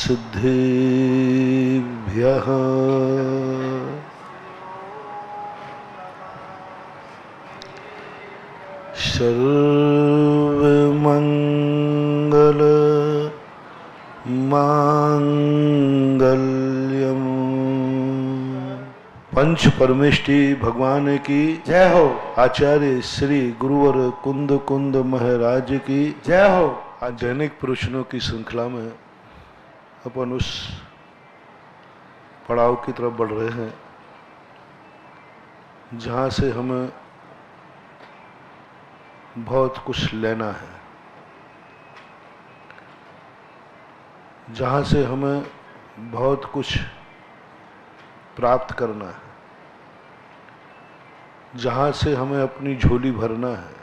सिद्धिभ्यः सर्वमंगल मांगल्यम। पंच परमेष्टि भगवान की जय हो। आचार्य श्री गुरुवर कुंद कुंद महाराज की जय हो। आज दैनिक प्रवचनों की श्रृंखला में अपन उस पड़ाव की तरफ बढ़ रहे हैं जहां से हमें बहुत कुछ लेना है, जहां से हमें बहुत कुछ प्राप्त करना है, जहां से हमें अपनी झोली भरना है,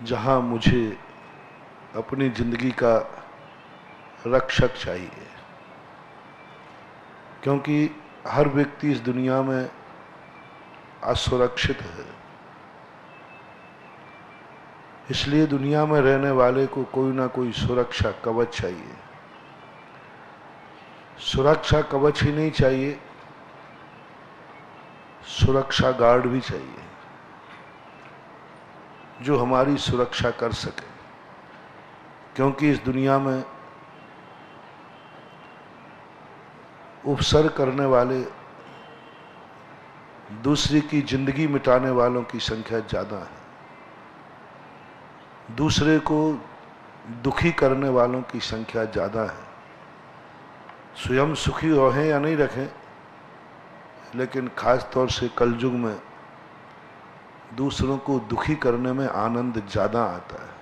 जहां मुझे अपनी जिंदगी का रक्षक चाहिए। क्योंकि हर व्यक्ति इस दुनिया में असुरक्षित है, इसलिए दुनिया में रहने वाले को कोई ना कोई सुरक्षा कवच चाहिए। सुरक्षा कवच ही नहीं चाहिए, सुरक्षा गार्ड भी चाहिए जो हमारी सुरक्षा कर सके। क्योंकि इस दुनिया में उपसर्ग करने वाले, दूसरे की जिंदगी मिटाने वालों की संख्या ज्यादा है। दूसरे को दुखी करने वालों की संख्या ज्यादा है। स्वयं सुखी रहें या नहीं रखें, लेकिन खास तौर से कलयुग में दूसरों को दुखी करने में आनंद ज्यादा आता है।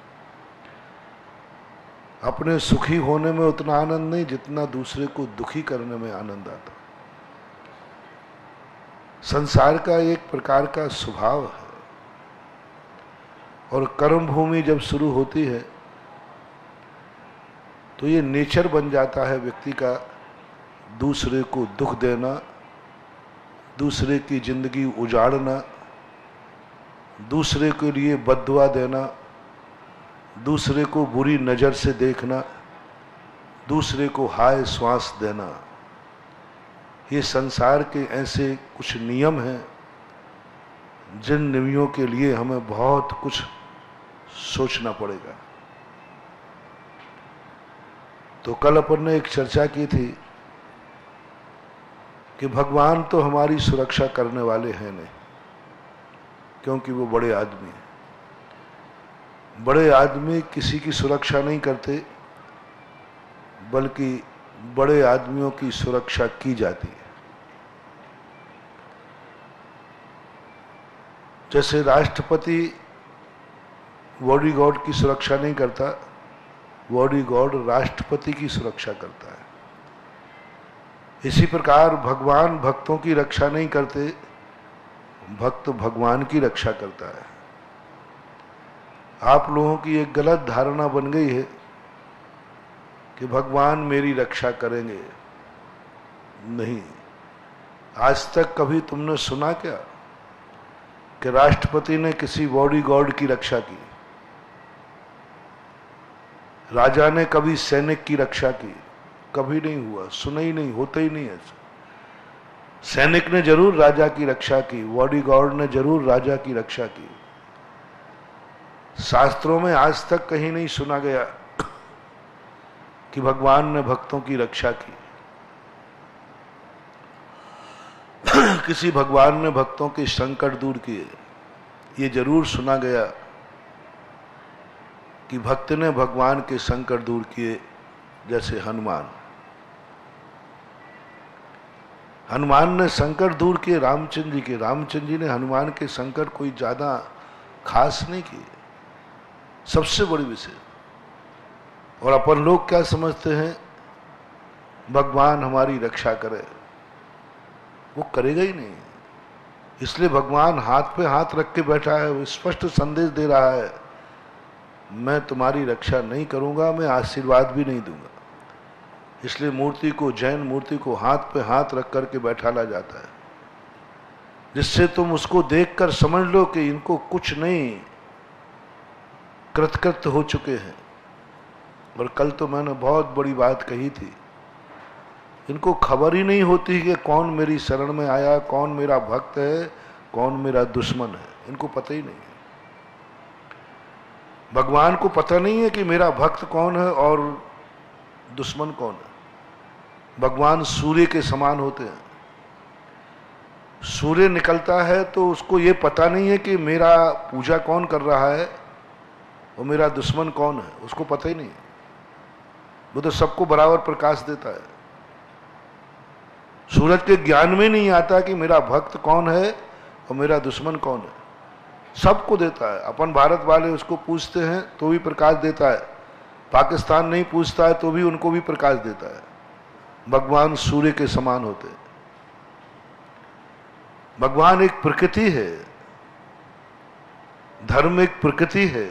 अपने सुखी होने में उतना आनंद नहीं जितना दूसरे को दुखी करने में आनंद आता है। संसार का एक प्रकार का स्वभाव है, और कर्म भूमि जब शुरू होती है तो ये नेचर बन जाता है व्यक्ति का, दूसरे को दुख देना, दूसरे की जिंदगी उजाड़ना, दूसरे के लिए बद्दुआ देना, दूसरे को बुरी नजर से देखना, दूसरे को हाय श्वास देना। ये संसार के ऐसे कुछ नियम हैं जिन नियमों के लिए हमें बहुत कुछ सोचना पड़ेगा। तो कल अपन ने एक चर्चा की थी कि भगवान तो हमारी सुरक्षा करने वाले हैं नहीं, क्योंकि वो बड़े आदमी हैं। बड़े आदमी किसी की सुरक्षा नहीं करते, बल्कि बड़े आदमियों की सुरक्षा की जाती है। जैसे राष्ट्रपति बॉडीगार्ड की सुरक्षा नहीं करता, बॉडीगार्ड राष्ट्रपति की सुरक्षा करता है। इसी प्रकार भगवान भक्तों की रक्षा नहीं करते, भक्त भगवान की रक्षा करता है। आप लोगों की एक गलत धारणा बन गई है कि भगवान मेरी रक्षा करेंगे। नहीं, आज तक कभी तुमने सुना क्या कि राष्ट्रपति ने किसी बॉडीगार्ड की रक्षा की? राजा ने कभी सैनिक की रक्षा की? कभी नहीं हुआ, सुना ही नहीं, होता ही नहीं ऐसा। सैनिक ने जरूर राजा की रक्षा की, बॉडीगार्ड ने जरूर राजा की रक्षा की। शास्त्रों में आज तक कहीं नहीं सुना गया कि भगवान ने भक्तों की रक्षा की। किसी भगवान ने भक्तों के संकट दूर किए। ये जरूर सुना गया कि भक्त ने भगवान के संकट दूर किए, जैसे हनुमान। हनुमान ने संकट दूर किए रामचंद्र जी के। रामचंद्र जी ने हनुमान के संकट कोई ज्यादा खास नहीं किए, सबसे बड़ी विषय। और अपन लोग क्या समझते हैं, भगवान हमारी रक्षा करे। वो करेगा ही नहीं। इसलिए भगवान हाथ पे हाथ रख के बैठा है, वो स्पष्ट संदेश दे रहा है, मैं तुम्हारी रक्षा नहीं करूंगा, मैं आशीर्वाद भी नहीं दूंगा। इसलिए मूर्ति को, जैन मूर्ति को हाथ पे हाथ रख करके बैठाला जाता है, जिससे तुम उसको देखकर समझ लो कि इनको कुछ नहीं, कृतकृत्य हो चुके हैं। और कल तो मैंने बहुत बड़ी बात कही थी, इनको खबर ही नहीं होती कि कौन मेरी शरण में आया, कौन मेरा भक्त है, कौन मेरा दुश्मन है, इनको पता ही नहीं है। भगवान को पता नहीं है कि मेरा भक्त कौन है और दुश्मन कौन है। भगवान सूर्य के समान होते हैं। सूर्य निकलता है तो उसको ये पता नहीं है कि मेरा पूजा कौन कर रहा है और मेरा दुश्मन कौन है, उसको पता ही नहीं है। वो तो सबको बराबर प्रकाश देता है। सूरज के ज्ञान में नहीं आता कि मेरा भक्त कौन है और मेरा दुश्मन कौन है, सबको देता है। अपन भारत वाले उसको पूछते हैं तो भी प्रकाश देता है, पाकिस्तान नहीं पूछता है तो भी उनको भी प्रकाश देता है। भगवान सूर्य के समान होते हैं। भगवान एक प्रकृति है, धर्म एक प्रकृति है।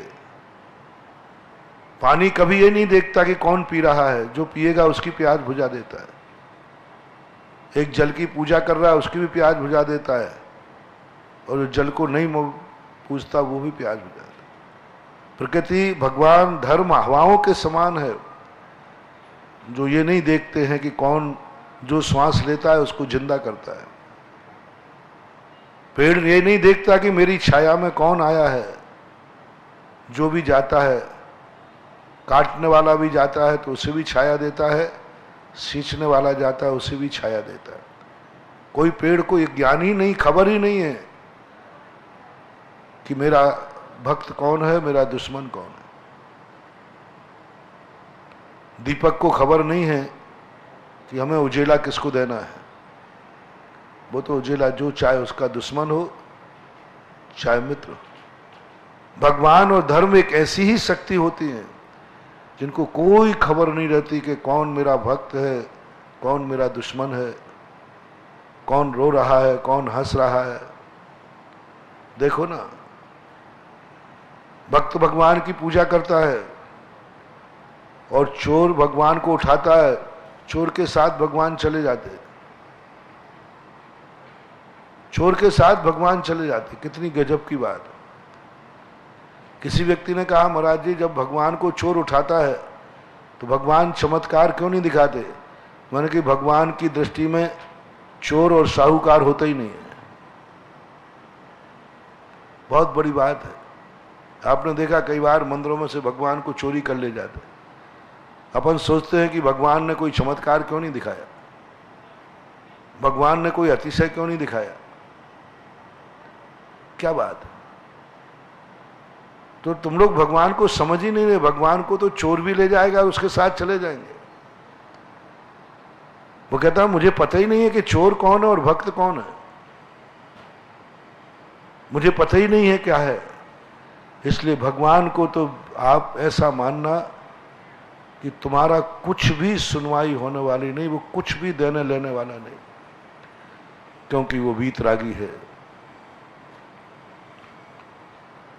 पानी कभी ये नहीं देखता कि कौन पी रहा है, जो पिएगा उसकी प्यास बुझा देता है। एक जल की पूजा कर रहा है उसकी भी प्यास बुझा देता है, और जो जल को नहीं पूछता वो भी प्यास बुझा देता है। प्रकृति, भगवान, धर्म हवाओं के समान है, जो ये नहीं देखते हैं कि कौन जो श्वास लेता है उसको जिंदा करता है। पेड़ ये नहीं देखता कि मेरी छाया में कौन आया है, जो भी जाता है, काटने वाला भी जाता है तो उसे भी छाया देता है, सींचने वाला जाता है उसे भी छाया देता है। कोई पेड़ को ये ज्ञान ही नहीं, खबर ही नहीं है कि मेरा भक्त कौन है, मेरा दुश्मन कौन है। दीपक को खबर नहीं है कि हमें उजेला किसको देना है। वो तो उजेला जो चाहे उसका दुश्मन हो चाहे मित्र हो। भगवान और धर्म एक ऐसी ही शक्ति होती है जिनको कोई खबर नहीं रहती कि कौन मेरा भक्त है, कौन मेरा दुश्मन है, कौन रो रहा है, कौन हंस रहा है। देखो ना, भक्त भगवान की पूजा करता है और चोर भगवान को उठाता है, चोर के साथ भगवान चले जाते हैं, चोर के साथ भगवान चले जाते। कितनी गजब की बात है। किसी व्यक्ति ने कहा, महाराज जी जब भगवान को चोर उठाता है तो भगवान चमत्कार क्यों नहीं दिखाते? मैंने कि भगवान की दृष्टि में चोर और साहूकार होता ही नहीं है। बहुत बड़ी बात है। आपने देखा कई बार मंदिरों में से भगवान को चोरी कर ले जाते। अपन सोचते हैं कि भगवान ने कोई चमत्कार क्यों नहीं दिखाया, भगवान ने कोई अतिशय क्यों नहीं दिखाया। क्या बात है। तो तुम लोग भगवान को समझ ही नहीं रहे। भगवान को तो चोर भी ले जाएगा, उसके साथ चले जाएंगे। वो कहता है मुझे पता ही नहीं है कि चोर कौन है और भक्त कौन है, मुझे पता ही नहीं है क्या है। इसलिए भगवान को तो आप ऐसा मानना कि तुम्हारा कुछ भी सुनवाई होने वाली नहीं, वो कुछ भी देने लेने वाला नहीं, क्योंकि वो वीतरागी है।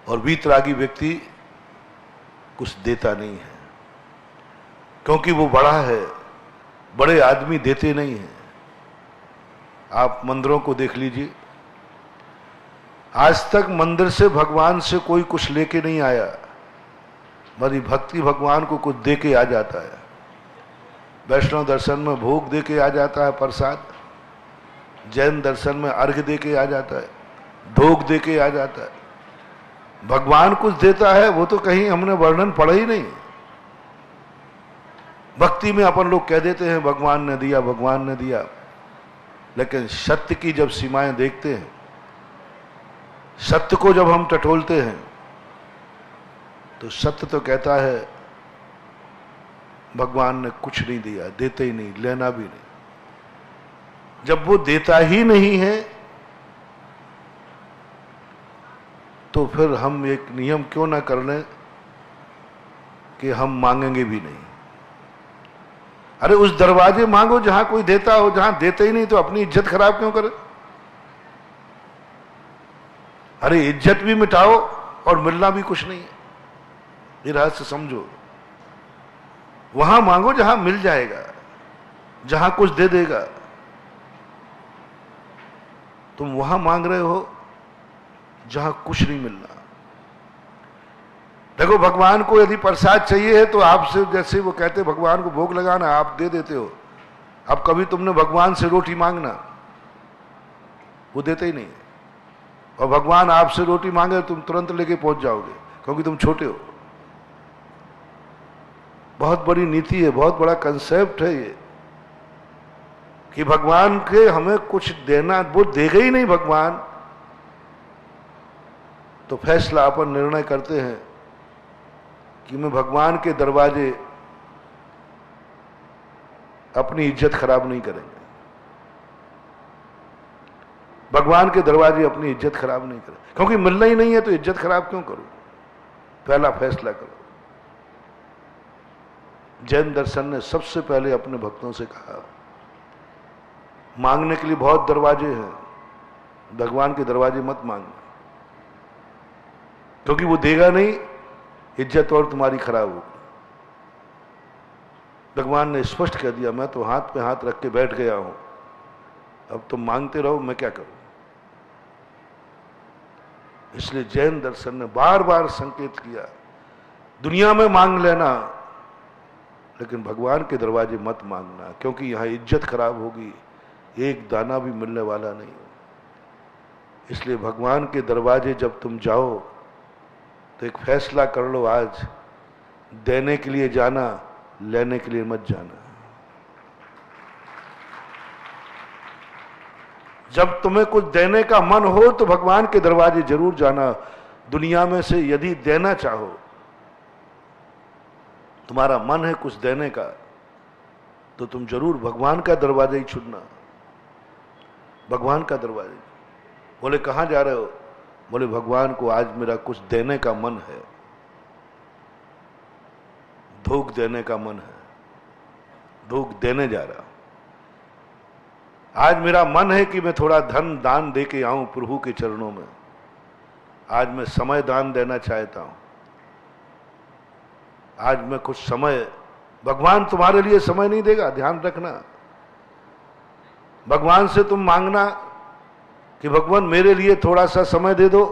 और वीतरागी व्यक्ति कुछ देता नहीं है, क्योंकि वो बड़ा है। बड़े आदमी देते नहीं हैं। आप मंदिरों को देख लीजिए, आज तक मंदिर से भगवान से कोई कुछ लेके नहीं आया। हमारी भक्ति भगवान को कुछ दे के आ जाता है। वैष्णव दर्शन में भोग दे के आ जाता है, प्रसाद। जैन दर्शन में अर्घ दे के आ जाता है, भोग दे के आ जाता है। भगवान कुछ देता है वो तो कहीं हमने वर्णन पढ़ा ही नहीं। भक्ति में अपन लोग कह देते हैं भगवान ने दिया, भगवान ने दिया, लेकिन सत्य की जब सीमाएं देखते हैं, सत्य को जब हम टटोलते हैं, तो सत्य तो कहता है भगवान ने कुछ नहीं दिया, देते ही नहीं, लेना भी नहीं। जब वो देता ही नहीं है तो फिर हम एक नियम क्यों ना कर लें कि हम मांगेंगे भी नहीं। अरे उस दरवाजे मांगो जहां कोई देता हो, जहां देते ही नहीं तो अपनी इज्जत खराब क्यों करे। अरे इज्जत भी मिटाओ और मिलना भी कुछ नहीं है, ये रहस्य समझो। वहां मांगो जहां मिल जाएगा, जहां कुछ दे देगा। तुम वहां मांग रहे हो जहां कुछ नहीं मिलना। देखो, भगवान को यदि प्रसाद चाहिए है तो आपसे, जैसे वो कहते भगवान को भोग लगाना, आप दे देते हो। अब कभी तुमने भगवान से रोटी मांगना, वो देते ही नहीं। और भगवान आपसे रोटी मांगे तुम तुरंत लेके पहुंच जाओगे, क्योंकि तुम छोटे हो। बहुत बड़ी नीति है, बहुत बड़ा कंसेप्ट है ये, कि भगवान के हमें कुछ देना, वो देगा ही नहीं भगवान। तो फैसला अपन निर्णय करते हैं कि मैं भगवान के दरवाजे अपनी इज्जत खराब नहीं करेंगे। भगवान के दरवाजे अपनी इज्जत खराब नहीं करें, क्योंकि मिलना ही नहीं है तो इज्जत खराब क्यों करूं। पहला फैसला करो। जैन दर्शन ने सबसे पहले अपने भक्तों से कहा, मांगने के लिए बहुत दरवाजे हैं, भगवान के दरवाजे मत मांगना, क्योंकि वो देगा नहीं, इज्जत और तुम्हारी खराब होगी। भगवान ने स्पष्ट कह दिया, मैं तो हाथ पे हाथ रख के बैठ गया हूं, अब तुम मांगते रहो, मैं क्या करूं। इसलिए जैन दर्शन ने बार बार संकेत किया, दुनिया में मांग लेना, लेकिन भगवान के दरवाजे मत मांगना, क्योंकि यहां इज्जत खराब होगी, एक दाना भी मिलने वाला नहीं। इसलिए भगवान के दरवाजे जब तुम जाओ तो एक फैसला कर लो, आज देने के लिए जाना, लेने के लिए मत जाना। जब तुम्हें कुछ देने का मन हो तो भगवान के दरवाजे जरूर जाना। दुनिया में से यदि देना चाहो, तुम्हारा मन है कुछ देने का, तो तुम जरूर भगवान का दरवाजा ही चुनना। भगवान का दरवाजा। बोले कहां जा रहे हो? बोले भगवान को आज मेरा कुछ देने का मन है, धूप देने का मन है, धूप देने जा रहा हूं। आज मेरा मन है कि मैं थोड़ा धन दान दे के आऊं प्रभु के चरणों में। आज मैं समय दान देना चाहता हूं। आज मैं कुछ समय, भगवान तुम्हारे लिए समय नहीं देगा, ध्यान रखना। भगवान से तुम मांगना कि भगवान मेरे लिए थोड़ा सा समय दे दो,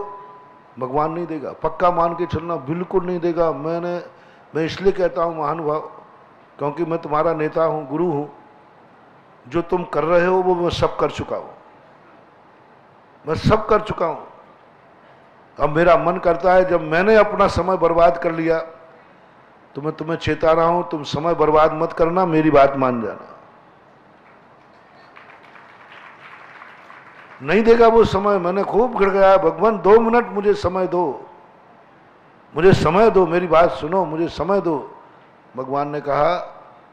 भगवान नहीं देगा। पक्का मान के चलना, बिल्कुल नहीं देगा। मैं इसलिए कहता हूं महानुभाव, क्योंकि मैं तुम्हारा नेता हूं, गुरु हूं। जो तुम कर रहे हो वो मैं सब कर चुका हूं, मैं सब कर चुका हूं। अब मेरा मन करता है, जब मैंने अपना समय बर्बाद कर लिया तो मैं तुम्हें चेता रहा हूं, तुम समय बर्बाद मत करना, मेरी बात मान जाना। नहीं देगा वो समय। मैंने खूब गिड़गिड़ाया, भगवान 2 मिनट मुझे समय दो, मुझे समय दो, मेरी बात सुनो, मुझे समय दो। भगवान ने कहा,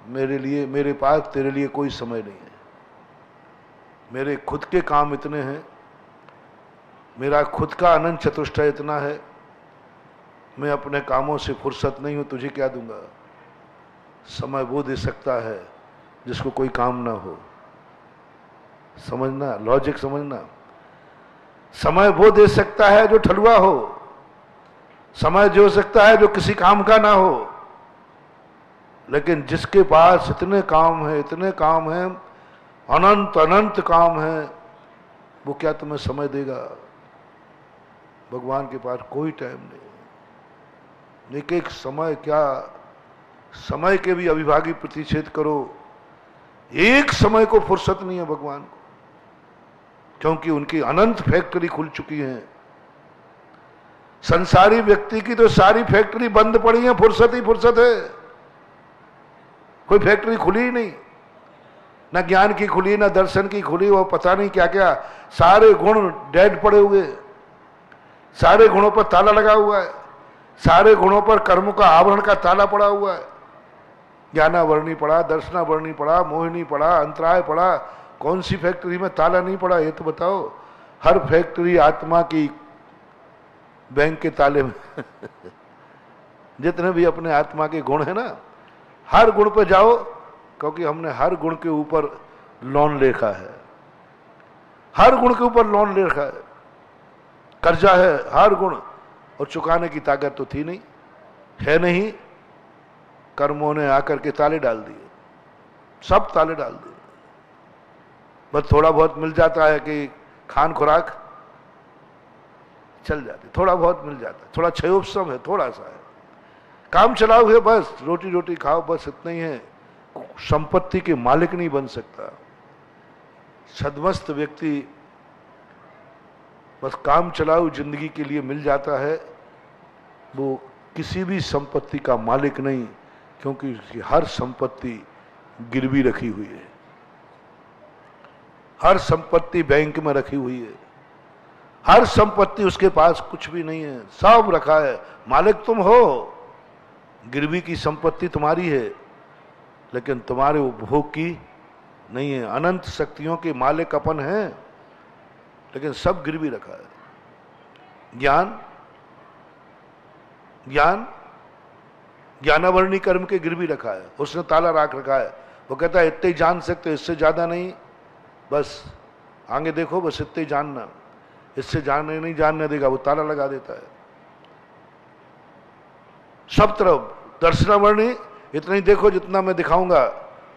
मेरे लिए, मेरे पास तेरे लिए कोई समय नहीं है। मेरे खुद के काम इतने हैं, मेरा खुद का अनंत चतुष्टय इतना है, मैं अपने कामों से फुर्सत नहीं हूं, तुझे क्या दूंगा। समय वो दे सकता है जिसको कोई काम ना हो। समझना, लॉजिक समझना। समय वो दे सकता है जो ठलुआ हो, समय जो सकता है जो किसी काम का ना हो। लेकिन जिसके पास इतने काम है, इतने काम है, अनंत अनंत काम है, वो क्या तुम्हें समय देगा? भगवान के पास कोई टाइम नहीं। एक एक समय, क्या समय के भी अविभागी प्रतिषेध करो, एक समय को फुर्सत नहीं है भगवान को, क्योंकि उनकी अनंत फैक्ट्री खुल चुकी है। संसारी व्यक्ति की तो सारी फैक्ट्री बंद पड़ी है, फुर्सत ही फुर्सत है, कोई फैक्ट्री खुली ही नहीं। ना ज्ञान की खुली, ना दर्शन की खुली, वो पता नहीं क्या क्या, सारे गुण डेड पड़े हुए, सारे गुणों पर ताला लगा हुआ है, सारे गुणों पर कर्म का आवरण का ताला पड़ा हुआ है। ज्ञानावरणी पड़ा, दर्शनावरणी पड़ा, मोहिनी पड़ा, अंतराय पड़ा, कौन सी फैक्ट्री में ताला नहीं पड़ा ये तो बताओ। हर फैक्ट्री आत्मा की बैंक के ताले में जितने भी अपने आत्मा के गुण है ना, हर गुण पे जाओ, क्योंकि हमने हर गुण के ऊपर लोन ले रखा है, हर गुण के ऊपर लोन ले रखा है, कर्जा है हर गुण, और चुकाने की ताकत तो थी नहीं, है नहीं। कर्मों ने आकर के ताले डाल दिए, सब ताले डाल दिए। बस थोड़ा बहुत मिल जाता है कि खान खुराक चल जाती, थोड़ा बहुत मिल जाता है, थोड़ा क्षयोपशम है, थोड़ा सा है, काम चलाओ है, बस रोटी रोटी खाओ, बस इतना ही है। संपत्ति के मालिक नहीं बन सकता। सदमस्त व्यक्ति बस काम चलाओ जिंदगी के लिए मिल जाता है, वो किसी भी संपत्ति का मालिक नहीं, क्योंकि उसकी हर संपत्ति गिरवी रखी हुई है, हर संपत्ति बैंक में रखी हुई है, हर संपत्ति उसके पास कुछ भी नहीं है, सब रखा है। मालिक तुम हो, गिरवी की संपत्ति तुम्हारी है, लेकिन तुम्हारे उपभोग की नहीं है। अनंत शक्तियों के मालिक अपन हैं, लेकिन सब गिरवी रखा है। ज्ञान, ज्ञान ज्ञानावरणी कर्म के गिरवी रखा है, उसने ताला राख रखा है। वो कहता है इतने ही जान सकते, इससे ज्यादा नहीं, बस आगे देखो, बस इतने ही जानना, इससे जानने नहीं जानने देगा, वो ताला लगा देता है। सब तरफ दर्शनावरणी, इतना ही देखो जितना मैं दिखाऊंगा।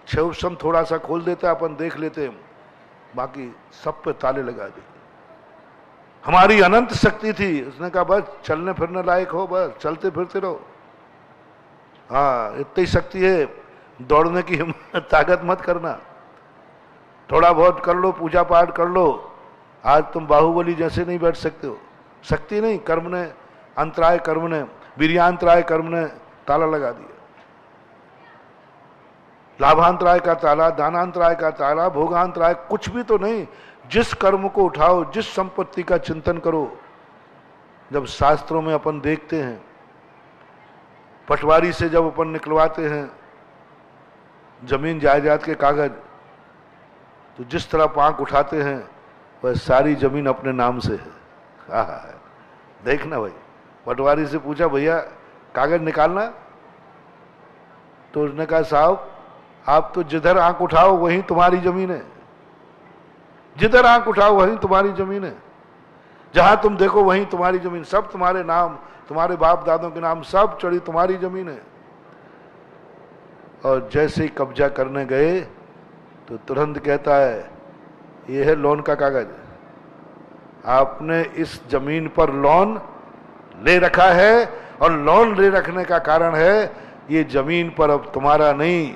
छह उपशम थोड़ा सा खोल देता है, अपन देख लेते हैं, बाकी सब पे ताले लगा दे। हमारी अनंत शक्ति थी, उसने कहा बस चलने फिरने लायक हो, बस चलते फिरते रहो। हाँ, इतनी शक्ति है, दौड़ने की ताकत मत करना, थोड़ा बहुत कर लो, पूजा पाठ कर लो। आज तुम बाहुबली जैसे नहीं बैठ सकते हो। शक्ति नहीं, कर्म ने, अंतराय कर्म ने, वीर्यांतराय कर्म ने ताला लगा दिया। लाभांतराय का ताला, दानांतराय का ताला, भोगांतराय कुछ भी तो नहीं। जिस कर्म को उठाओ, जिस संपत्ति का चिंतन करो। जब शास्त्रों में अपन देखते हैं, पटवारी से जब अपन निकलवाते हैं जमीन जायदाद के कागज, तो जिस तरह आंख उठाते हैं वह सारी जमीन अपने नाम से है। देखना भाई, पटवारी से पूछा भैया कागज निकालना, तो उसने कहा साहब आप तो जिधर आंख उठाओ वहीं तुम्हारी जमीन है, जिधर आंख उठाओ वहीं तुम्हारी जमीन है, जहां तुम देखो वहीं तुम्हारी जमीन, सब तुम्हारे नाम, तुम्हारे बाप दादों के नाम, सब चढ़ी तुम्हारी जमीन है। और जैसे ही कब्जा करने गए तो तुरंत कहता है ये है लोन का कागज, आपने इस जमीन पर लोन ले रखा है, और लोन ले रखने का कारण है ये जमीन पर अब तुम्हारा नहीं,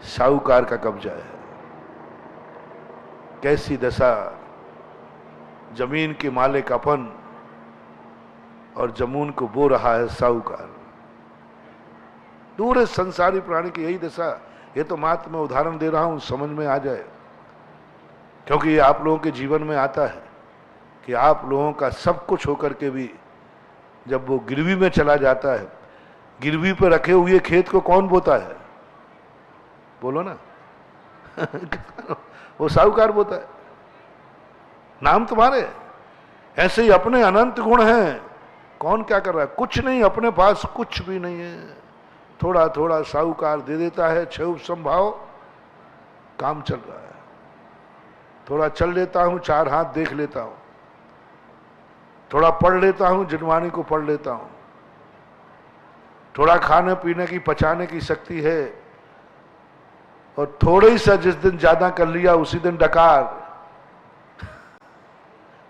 साहूकार का कब्जा है। कैसी दशा, जमीन के मालिक अपन और जमीन को बो रहा है साहूकार। दूर है संसारी प्राणी की यही दशा। ये तो मात्र मैं उदाहरण दे रहा हूं, समझ में आ जाए, क्योंकि ये आप लोगों के जीवन में आता है कि आप लोगों का सब कुछ होकर के भी जब वो गिरवी में चला जाता है, गिरवी पर रखे हुए खेत को कौन बोता है, बोलो ना वो साहूकार बोता है, नाम तुम्हारे। ऐसे ही अपने अनंत गुण हैं, कौन क्या कर रहा है, कुछ नहीं, अपने पास कुछ भी नहीं है, थोड़ा थोड़ा साहूकार दे देता है। छह संभाव, काम चल रहा है, थोड़ा चल लेता हूं, चार हाथ देख लेता हूं, थोड़ा पढ़ लेता हूं, जिनवाणी को पढ़ लेता हूं, थोड़ा खाने पीने की पचाने की शक्ति है, और थोड़ा ही सा जिस दिन ज्यादा कर लिया उसी दिन डकार,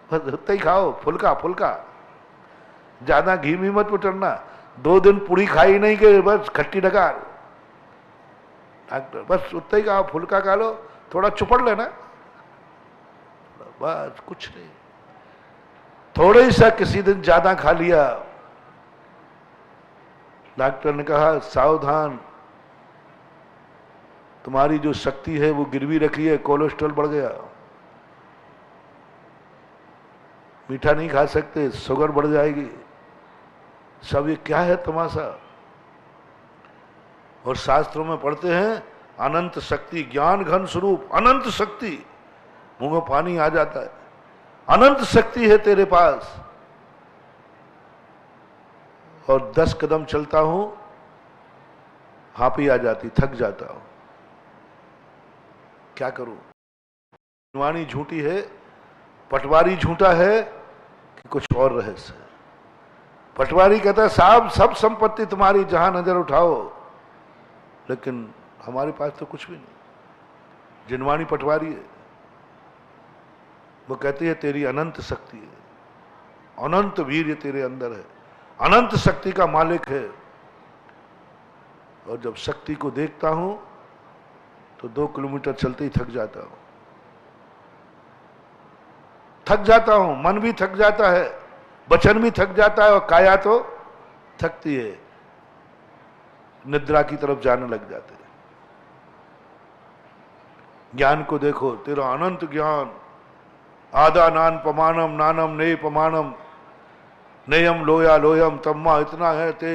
बस उतना ही खाओ, फुल्का फुल्का, ज्यादा घी में मत उतरना। 2 दिन पूरी खाई नहीं के बस खट्टी डकार, डॉक्टर बस उतना ही खाओ, फुल्का खा लो, थोड़ा चुपड़ लेना, बस कुछ नहीं। थोड़ा ही सा किसी दिन ज्यादा खा लिया, डॉक्टर ने कहा सावधान, तुम्हारी जो शक्ति है वो गिरवी रखी है, कोलेस्ट्रॉल बढ़ गया, मीठा नहीं खा सकते, शुगर बढ़ जाएगी। सब ये क्या है तमाशा। और शास्त्रों में पढ़ते हैं अनंत शक्ति, ज्ञान घन स्वरूप, अनंत शक्ति, मुंह में पानी आ जाता है। अनंत शक्ति है तेरे पास, और 10 कदम चलता हूं हापी आ जाती, थक जाता हूं, क्या करूं। वाणी झूठी है, पटवारी झूठा है कि कुछ और रहस्य है। पटवारी कहता है साहब सब संपत्ति तुम्हारी, जहां नजर उठाओ, लेकिन हमारे पास तो कुछ भी नहीं। जिनवाणी पटवारी है, वो कहती है तेरी अनंत शक्ति है, अनंत वीर्य तेरे अंदर है, अनंत शक्ति का मालिक है, और जब शक्ति को देखता हूं तो 2 किलोमीटर चलते ही थक जाता हूं, मन भी थक जाता है, वचन भी थक जाता है और काया तो थकती है, निद्रा की तरफ जाने लग जाते हैं। ज्ञान को देखो, तेरा अनंत ज्ञान, आदा नान पमानम नानम ने पमानम नयम लोया लोयम तम्मा, इतना है ते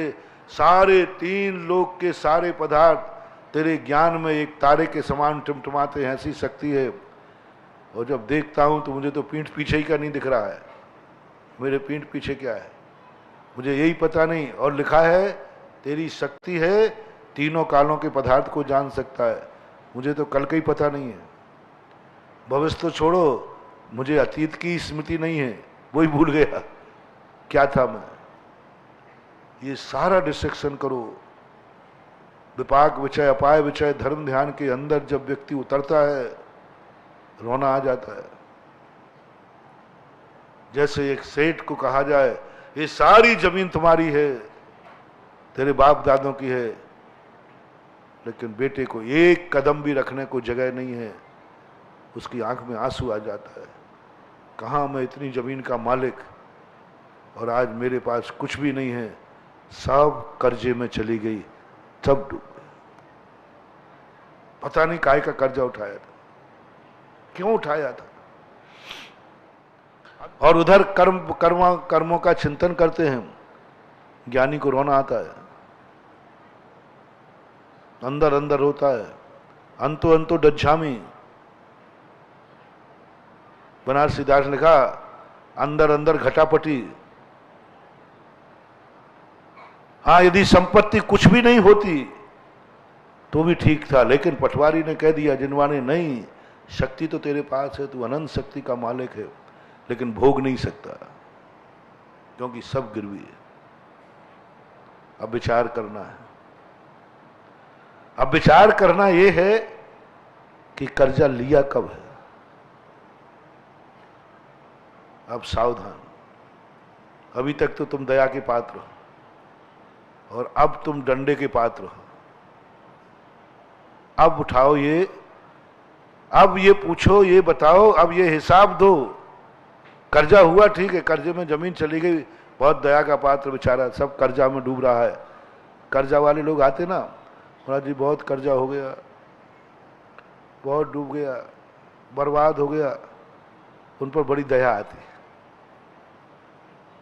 सारे 3 लोक के सारे पदार्थ तेरे ज्ञान में एक तारे के समान टिमटिमाते हैं, ऐसी शक्ति है। और जब देखता हूं तो मुझे तो पीठ पीछे ही का नहीं दिख रहा है, मेरे पीठ पीछे क्या है मुझे यही पता नहीं। और लिखा है तेरी शक्ति है तीनों कालों के पदार्थ को जान सकता है, मुझे तो कल का ही पता नहीं है। भविष्य तो छोड़ो, मुझे अतीत की स्मृति नहीं है, वही भूल गया क्या था मैं। ये सारा डिस्ट्रैक्शन करो, विपाक विचय अपाय विचय धर्म ध्यान के अंदर जब व्यक्ति उतरता है रोना आ जाता है। जैसे एक सेठ को कहा जाए ये सारी जमीन तुम्हारी है, तेरे बाप दादों की है, लेकिन बेटे को एक कदम भी रखने को जगह नहीं है, उसकी आंख में आंसू आ जाता है। कहाँ मैं इतनी जमीन का मालिक और आज मेरे पास कुछ भी नहीं है, सब कर्जे में चली गई, सब डूब गए। पता नहीं काय का कर्जा उठाया था, क्यों उठाया था। और उधर कर्मों का चिंतन करते हैं, ज्ञानी को रोना आता है, अंदर अंदर होता है। अंतो अंतो डज्झामी, बनारसी दास ने लिखा अंदर अंदर घटापटी। हाँ, यदि संपत्ति कुछ भी नहीं होती तो भी ठीक था, लेकिन पटवारी ने कह दिया जिनवाने, नहीं, शक्ति तो तेरे पास है, तू अनंत शक्ति का मालिक है, लेकिन भोग नहीं सकता क्योंकि सब गिरवी है। अब विचार करना है, अब विचार करना यह है कि कर्जा लिया कब है। अब सावधान, अभी तक तो तुम दया के पात्र हो और अब तुम डंडे के पात्र हो। अब उठाओ ये, अब ये पूछो, ये बताओ, अब ये हिसाब दो। कर्जा हुआ ठीक है, कर्जे में जमीन चली गई, बहुत दया का पात्र बेचारा, सब कर्जा में डूब रहा है। कर्जा वाले लोग आते ना, महाराज जी बहुत कर्जा हो गया, बहुत डूब गया, बर्बाद हो गया, उन पर बड़ी दया आती है,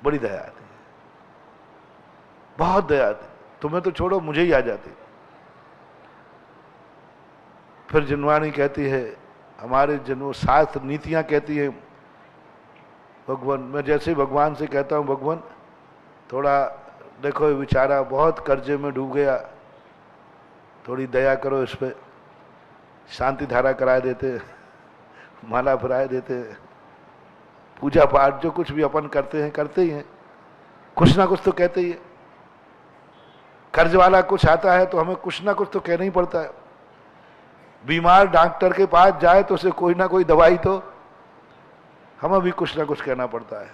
बड़ी दया आती है, बहुत दया आती। तुम्हें तो छोड़ो, मुझे ही आ जाती। फिर जिनवानी कहती है, हमारे जन्म शास्त्र नीतियां कहती है, भगवान, मैं जैसे भगवान से कहता हूं, भगवान थोड़ा देखो ये बेचारा बहुत कर्जे में डूब गया, थोड़ी दया करो इस पे, शांति धारा करा देते, माला फिराए देते, पूजा पाठ जो कुछ भी अपन करते हैं करते ही हैं, कुछ ना कुछ तो कहते ही है। कर्ज वाला कुछ आता है तो हमें कुछ ना कुछ तो कहना ही पड़ता है। बीमार डॉक्टर के पास जाए तो उसे कोई ना कोई दवाई तो हमें भी कुछ ना कुछ कहना पड़ता है।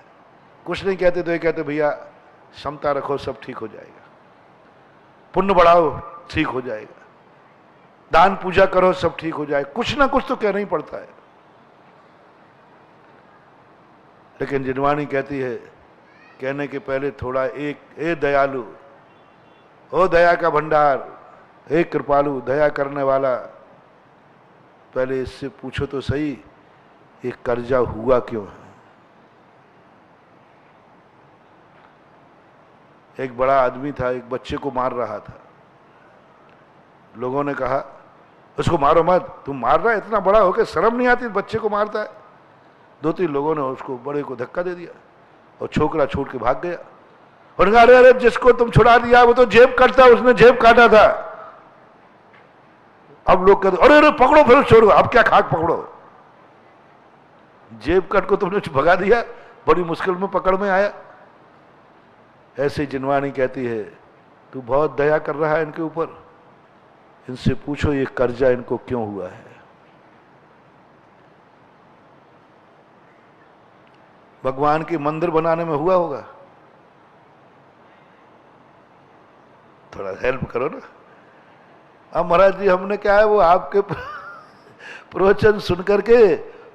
कुछ नहीं कहते तो ये कहते भैया क्षमता रखो, सब ठीक हो जाएगा, पुण्य बढ़ाओ, ठीक हो जाएगा, दान पूजा करो, सब ठीक हो जाएगा। कुछ ना कुछ तो कहना ही पड़ता है। लेकिन जिनवानी कहती है, कहने के पहले थोड़ा एक, ए दयालु, ओ दया का भंडार, हे कृपालु, दया करने वाला, पहले इससे पूछो तो सही ये कर्जा हुआ क्यों है। एक बड़ा आदमी था, एक बच्चे को मार रहा था। लोगों ने कहा उसको मारो मत, तुम मार रहा है, इतना बड़ा होकर शर्म नहीं आती, बच्चे को मारता है। 2-3 लोगों ने उसको बड़े को धक्का दे दिया और छोकरा छूट के भाग गया। और कहा, अरे अरे जिसको तुम छुड़ा दिया वो तो जेब काटता, उसने जेब काटा था। अब लोग कहते अरे अरे पकड़ो, फिर छोड़ो, अब क्या खाक पकड़ो, जेब कट को तुमने भगा दिया, बड़ी मुश्किल में पकड़ में आया। ऐसे जिनवानी कहती है, तू बहुत दया कर रहा है इनके ऊपर, इनसे पूछो ये कर्जा इनको क्यों हुआ है। भगवान के मंदिर बनाने में हुआ होगा, थोड़ा हेल्प करो ना। अब महाराज जी हमने क्या है, वो आपके प्रवचन सुन करके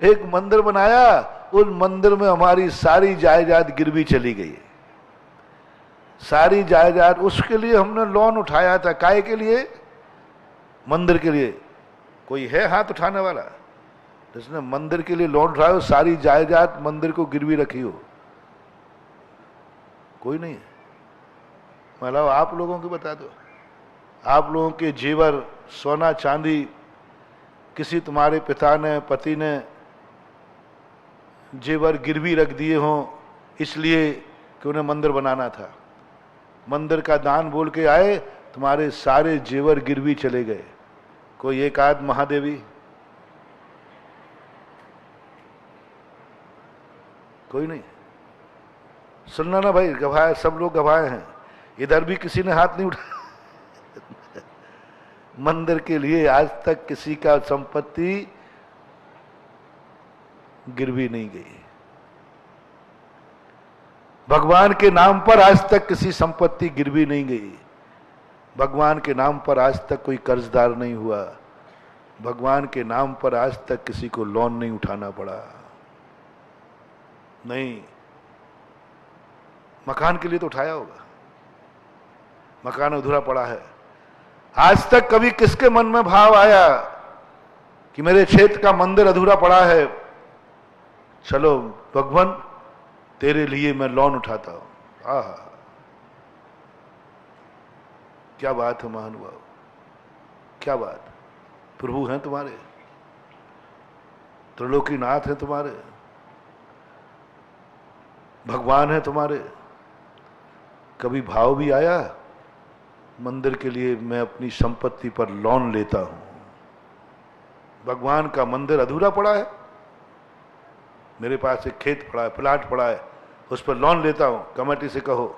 एक मंदिर बनाया, उस मंदिर में हमारी सारी जायदाद गिरवी चली गई, सारी जायदाद। उसके लिए हमने लोन उठाया था, काय के लिए? मंदिर के लिए। कोई है हाथ उठाने वाला जिसने मंदिर के लिए लोन उठाया, सारी जायदाद मंदिर को गिरवी रखी हो? कोई नहीं है। मतलब आप लोगों को बता दो, आप लोगों के जेवर, सोना चांदी, किसी तुम्हारे पिता ने, पति ने जेवर गिरवी रख दिए हों इसलिए कि उन्हें मंदिर बनाना था, मंदिर का दान बोल के आए, तुम्हारे सारे जेवर गिरवी चले गए। कोई एक आध महादेवी? कोई नहीं। सुनना ना भाई, गवाह, सब लोग गवाह हैं, इधर भी किसी ने हाथ नहीं उठाया। मंदिर के लिए आज तक किसी का संपत्ति गिरवी नहीं गई। भगवान के नाम पर आज तक किसी संपत्ति गिरवी नहीं गई। भगवान के नाम पर आज तक कोई कर्जदार नहीं हुआ। भगवान के नाम पर आज तक किसी को लोन नहीं उठाना पड़ा। नहीं, मकान के लिए तो उठाया होगा, मकान अधूरा पड़ा है। आज तक कभी किसके मन में भाव आया कि मेरे क्षेत्र का मंदिर अधूरा पड़ा है, चलो भगवान तेरे लिए मैं लोन उठाता हूं? आहा, क्या बात है महानुभाव, क्या बात। प्रभु हैं तुम्हारे, त्रिलोकीनाथ हैं तुम्हारे, भगवान है तुम्हारे। कभी भाव भी आया मंदिर के लिए मैं अपनी संपत्ति पर लोन लेता हूं? भगवान का मंदिर अधूरा पड़ा है, मेरे पास एक खेत पड़ा है, प्लाट पड़ा है, उस पर लोन लेता हूं। कमेटी से कहो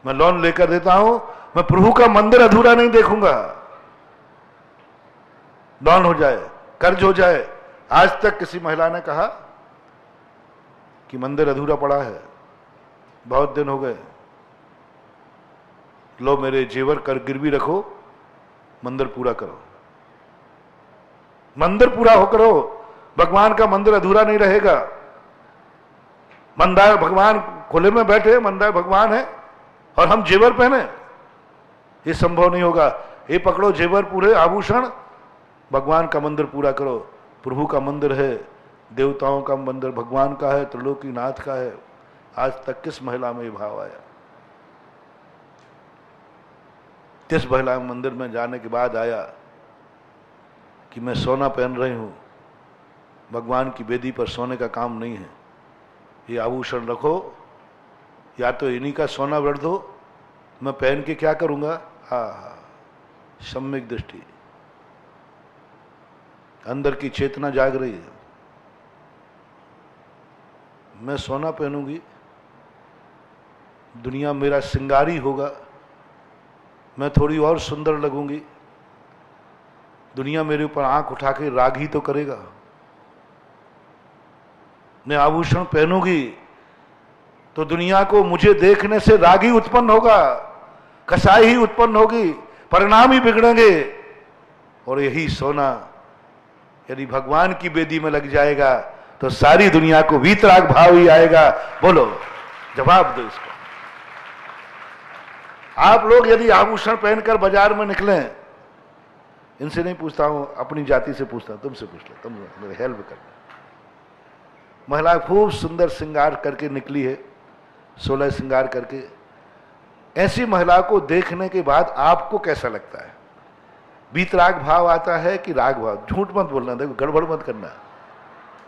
मैं लोन लेकर देता हूं, मैं प्रभु का मंदिर अधूरा नहीं देखूंगा। लोन हो जाए, कर्ज हो जाए। आज तक किसी महिला ने कहा कि मंदिर अधूरा पड़ा है, बहुत दिन हो गए, लो मेरे जेवर कर गिरवी रखो, मंदिर पूरा करो। मंदिर पूरा हो करो, भगवान का मंदिर अधूरा नहीं रहेगा। मंदार भगवान खुले में बैठे, मंदार भगवान है और हम जेवर पहने, ये संभव नहीं होगा। ये पकड़ो जेवर, पूरे आभूषण, भगवान का मंदिर पूरा करो। प्रभु का मंदिर है, देवताओं का मंदिर भगवान का है, त्रिलोकीनाथ का है। आज तक किस महिला में ये भाव आया? किस महिला मंदिर में जाने के बाद आया कि मैं सोना पहन रही हूं? भगवान की वेदी पर सोने का काम नहीं है, ये आभूषण रखो, या तो इन्हीं का सोना रख दो, मैं पहन के क्या करूंगा? हा, सम्यक दृष्टि, अंदर की चेतना जाग रही है। मैं सोना पहनूंगी, दुनिया मेरा श्रृंगारी होगा, मैं थोड़ी और सुंदर लगूंगी, दुनिया मेरे ऊपर आंख उठा के राग ही तो करेगा। मैं आभूषण पहनूंगी तो दुनिया को मुझे देखने से राग ही उत्पन्न होगा, कसाई ही उत्पन्न होगी, परिणाम ही बिगड़ेंगे। और यही सोना यदि भगवान की वेदी में लग जाएगा तो सारी दुनिया को वीतराग भाव ही आएगा। बोलो, जवाब दो इसको। आप लोग यदि आभूषण पहनकर बाजार में निकलें, इनसे नहीं पूछता हूं, अपनी जाति से पूछता हूं, तुमसे पूछ लो, तुम मेरे हेल्प करना। महिला खूब सुंदर श्रृंगार करके निकली है, 16 श्रृंगार करके। ऐसी महिला को देखने के बाद आपको कैसा लगता है? वीतराग भाव आता है कि राग भाव? झूठ मत बोलना, देखो गड़बड़ मत करना,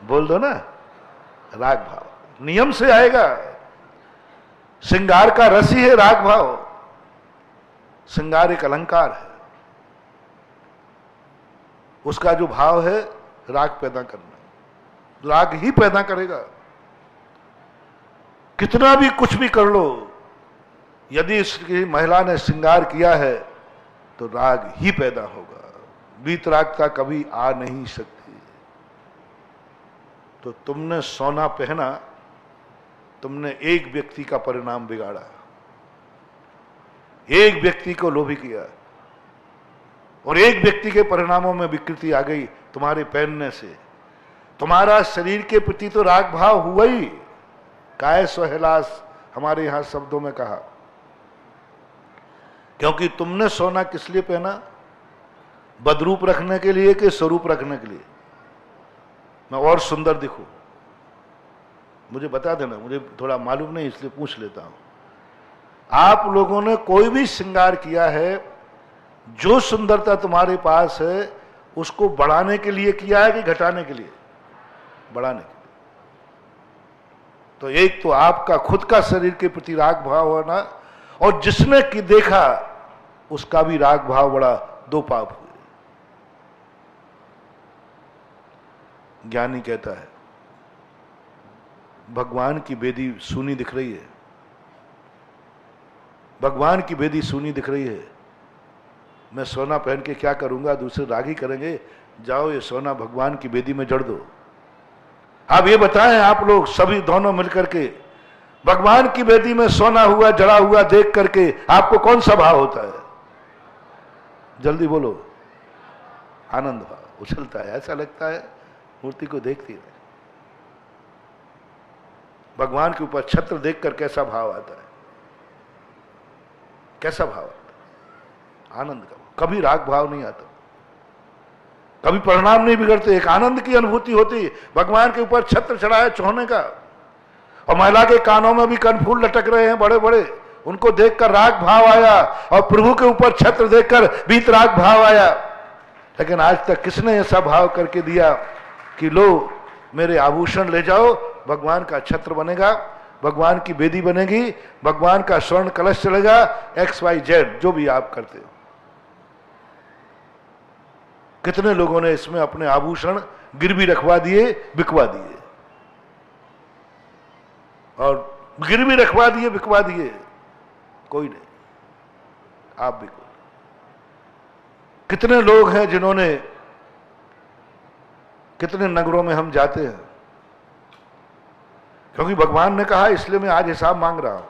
बोल दो ना, राग भाव नियम से आएगा। श्रृंगार का रस ही है राग भाव। श्रृंगार एक अलंकार है, उसका जो भाव है राग पैदा करना, राग ही पैदा करेगा। कितना भी कुछ भी कर लो, यदि इसकी महिला ने श्रृंगार किया है तो राग ही पैदा होगा, वीतरागता कभी आ नहीं सकती। तो तुमने सोना पहना, तुमने एक व्यक्ति का परिणाम बिगाड़ा, एक व्यक्ति को लोभी किया। और एक व्यक्ति के परिणामों में विकृति आ गई तुम्हारे पहनने से। तुम्हारा शरीर के प्रति तो राग भाव हुआ ही, काय स्वहलास हमारे यहां शब्दों में कहा, क्योंकि तुमने सोना किस लिए पहना? बदरूप रखने के लिए कि स्वरूप रखने के लिए? मैं और सुंदर दिखूं, मुझे बता देना, मुझे थोड़ा मालूम नहीं इसलिए पूछ लेता हूं। आप लोगों ने कोई भी श्रृंगार किया है, जो सुंदरता तुम्हारे पास है उसको बढ़ाने के लिए किया है कि घटाने के लिए? बढ़ाने के लिए। तो एक तो आपका खुद का शरीर के प्रति राग भाव होना, और जिसने की देखा उसका भी राग भाव बढ़ा, दो पाप हुए। ज्ञानी कहता है भगवान की बेदी सूनी दिख रही है, भगवान की बेदी सूनी दिख रही है, मैं सोना पहन के क्या करूंगा? दूसरे रागी करेंगे, जाओ ये सोना भगवान की बेदी में जड़ दो। आप ये बताएं, आप लोग सभी दोनों मिलकर के भगवान की बेदी में सोना हुआ जड़ा हुआ देख करके आपको कौन सा भाव होता है? जल्दी बोलो। आनंद भाव उछलता है, ऐसा लगता है मूर्ति को देखती है। भगवान के ऊपर छत्र देखकर कैसा भाव आता है? कैसा भाव आता है? आनंद का। कभी राग भाव नहीं आता, कभी परिणाम नहीं बिगड़ते, एक आनंद की अनुभूति होती। भगवान के ऊपर छत्र चढ़ा है चौने का, और महिला के कानों में भी कनफूल लटक रहे हैं बड़े बड़े, उनको देखकर राग भाव आया, और प्रभु के ऊपर छत्र देखकर बीत राग भाव आया। लेकिन आज तक किसने ऐसा भाव करके दिया कि लो मेरे आभूषण ले जाओ, भगवान का छत्र बनेगा, भगवान की बेदी बनेगी, भगवान का स्वर्ण कलश चलेगा, XYZ जो भी आप करते हो। कितने लोगों ने इसमें अपने आभूषण गिरवी रखवा दिए, बिकवा दिए, और गिरवी रखवा दिए, बिकवा दिए, कोई नहीं, आप भी कोई। कितने लोग हैं जिन्होंने, कितने नगरों में हम जाते हैं, क्योंकि भगवान ने कहा इसलिए मैं आज हिसाब मांग रहा हूं,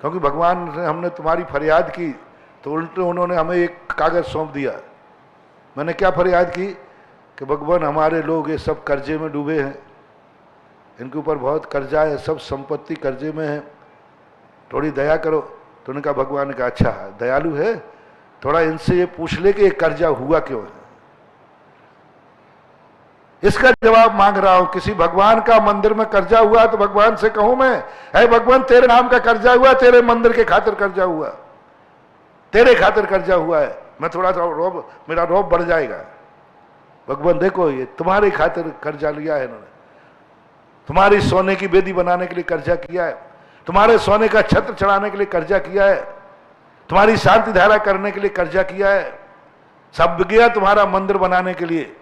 क्योंकि भगवान ने, हमने तुम्हारी फरियाद की तो उल्टे उन्होंने हमें एक कागज सौंप दिया। मैंने क्या फरियाद की कि भगवान हमारे लोग ये सब कर्जे में डूबे हैं, इनके ऊपर बहुत कर्जा है, सब संपत्ति कर्जे में है, थोड़ी दया करो। तो उन्होंने कहा, भगवान ने कहा अच्छा दयालु है, थोड़ा इनसे ये पूछ ले कि ये कर्जा हुआ क्यों है, इसका जवाब मांग रहा हूं। किसी भगवान का मंदिर में कर्जा हुआ तो भगवान से कहूं मैं, है भगवान तेरे नाम का कर्जा हुआ, तेरे मंदिर के खातिर कर्जा हुआ, तेरे खातिर कर्जा हुआ है, मैं थोड़ा सा रौब, मेरा रौब बढ़ जाएगा। भगवान देखो ये तुम्हारे खातिर कर्जा लिया है इन्होंने, तुम्हारी सोने की बेदी बनाने के लिए कर्जा किया है, तुम्हारे सोने का छत्र चढ़ाने के लिए कर्जा किया है, तुम्हारी शांति धारा करने के लिए कर्जा किया है, सब गया तुम्हारा मंदिर बनाने के लिए।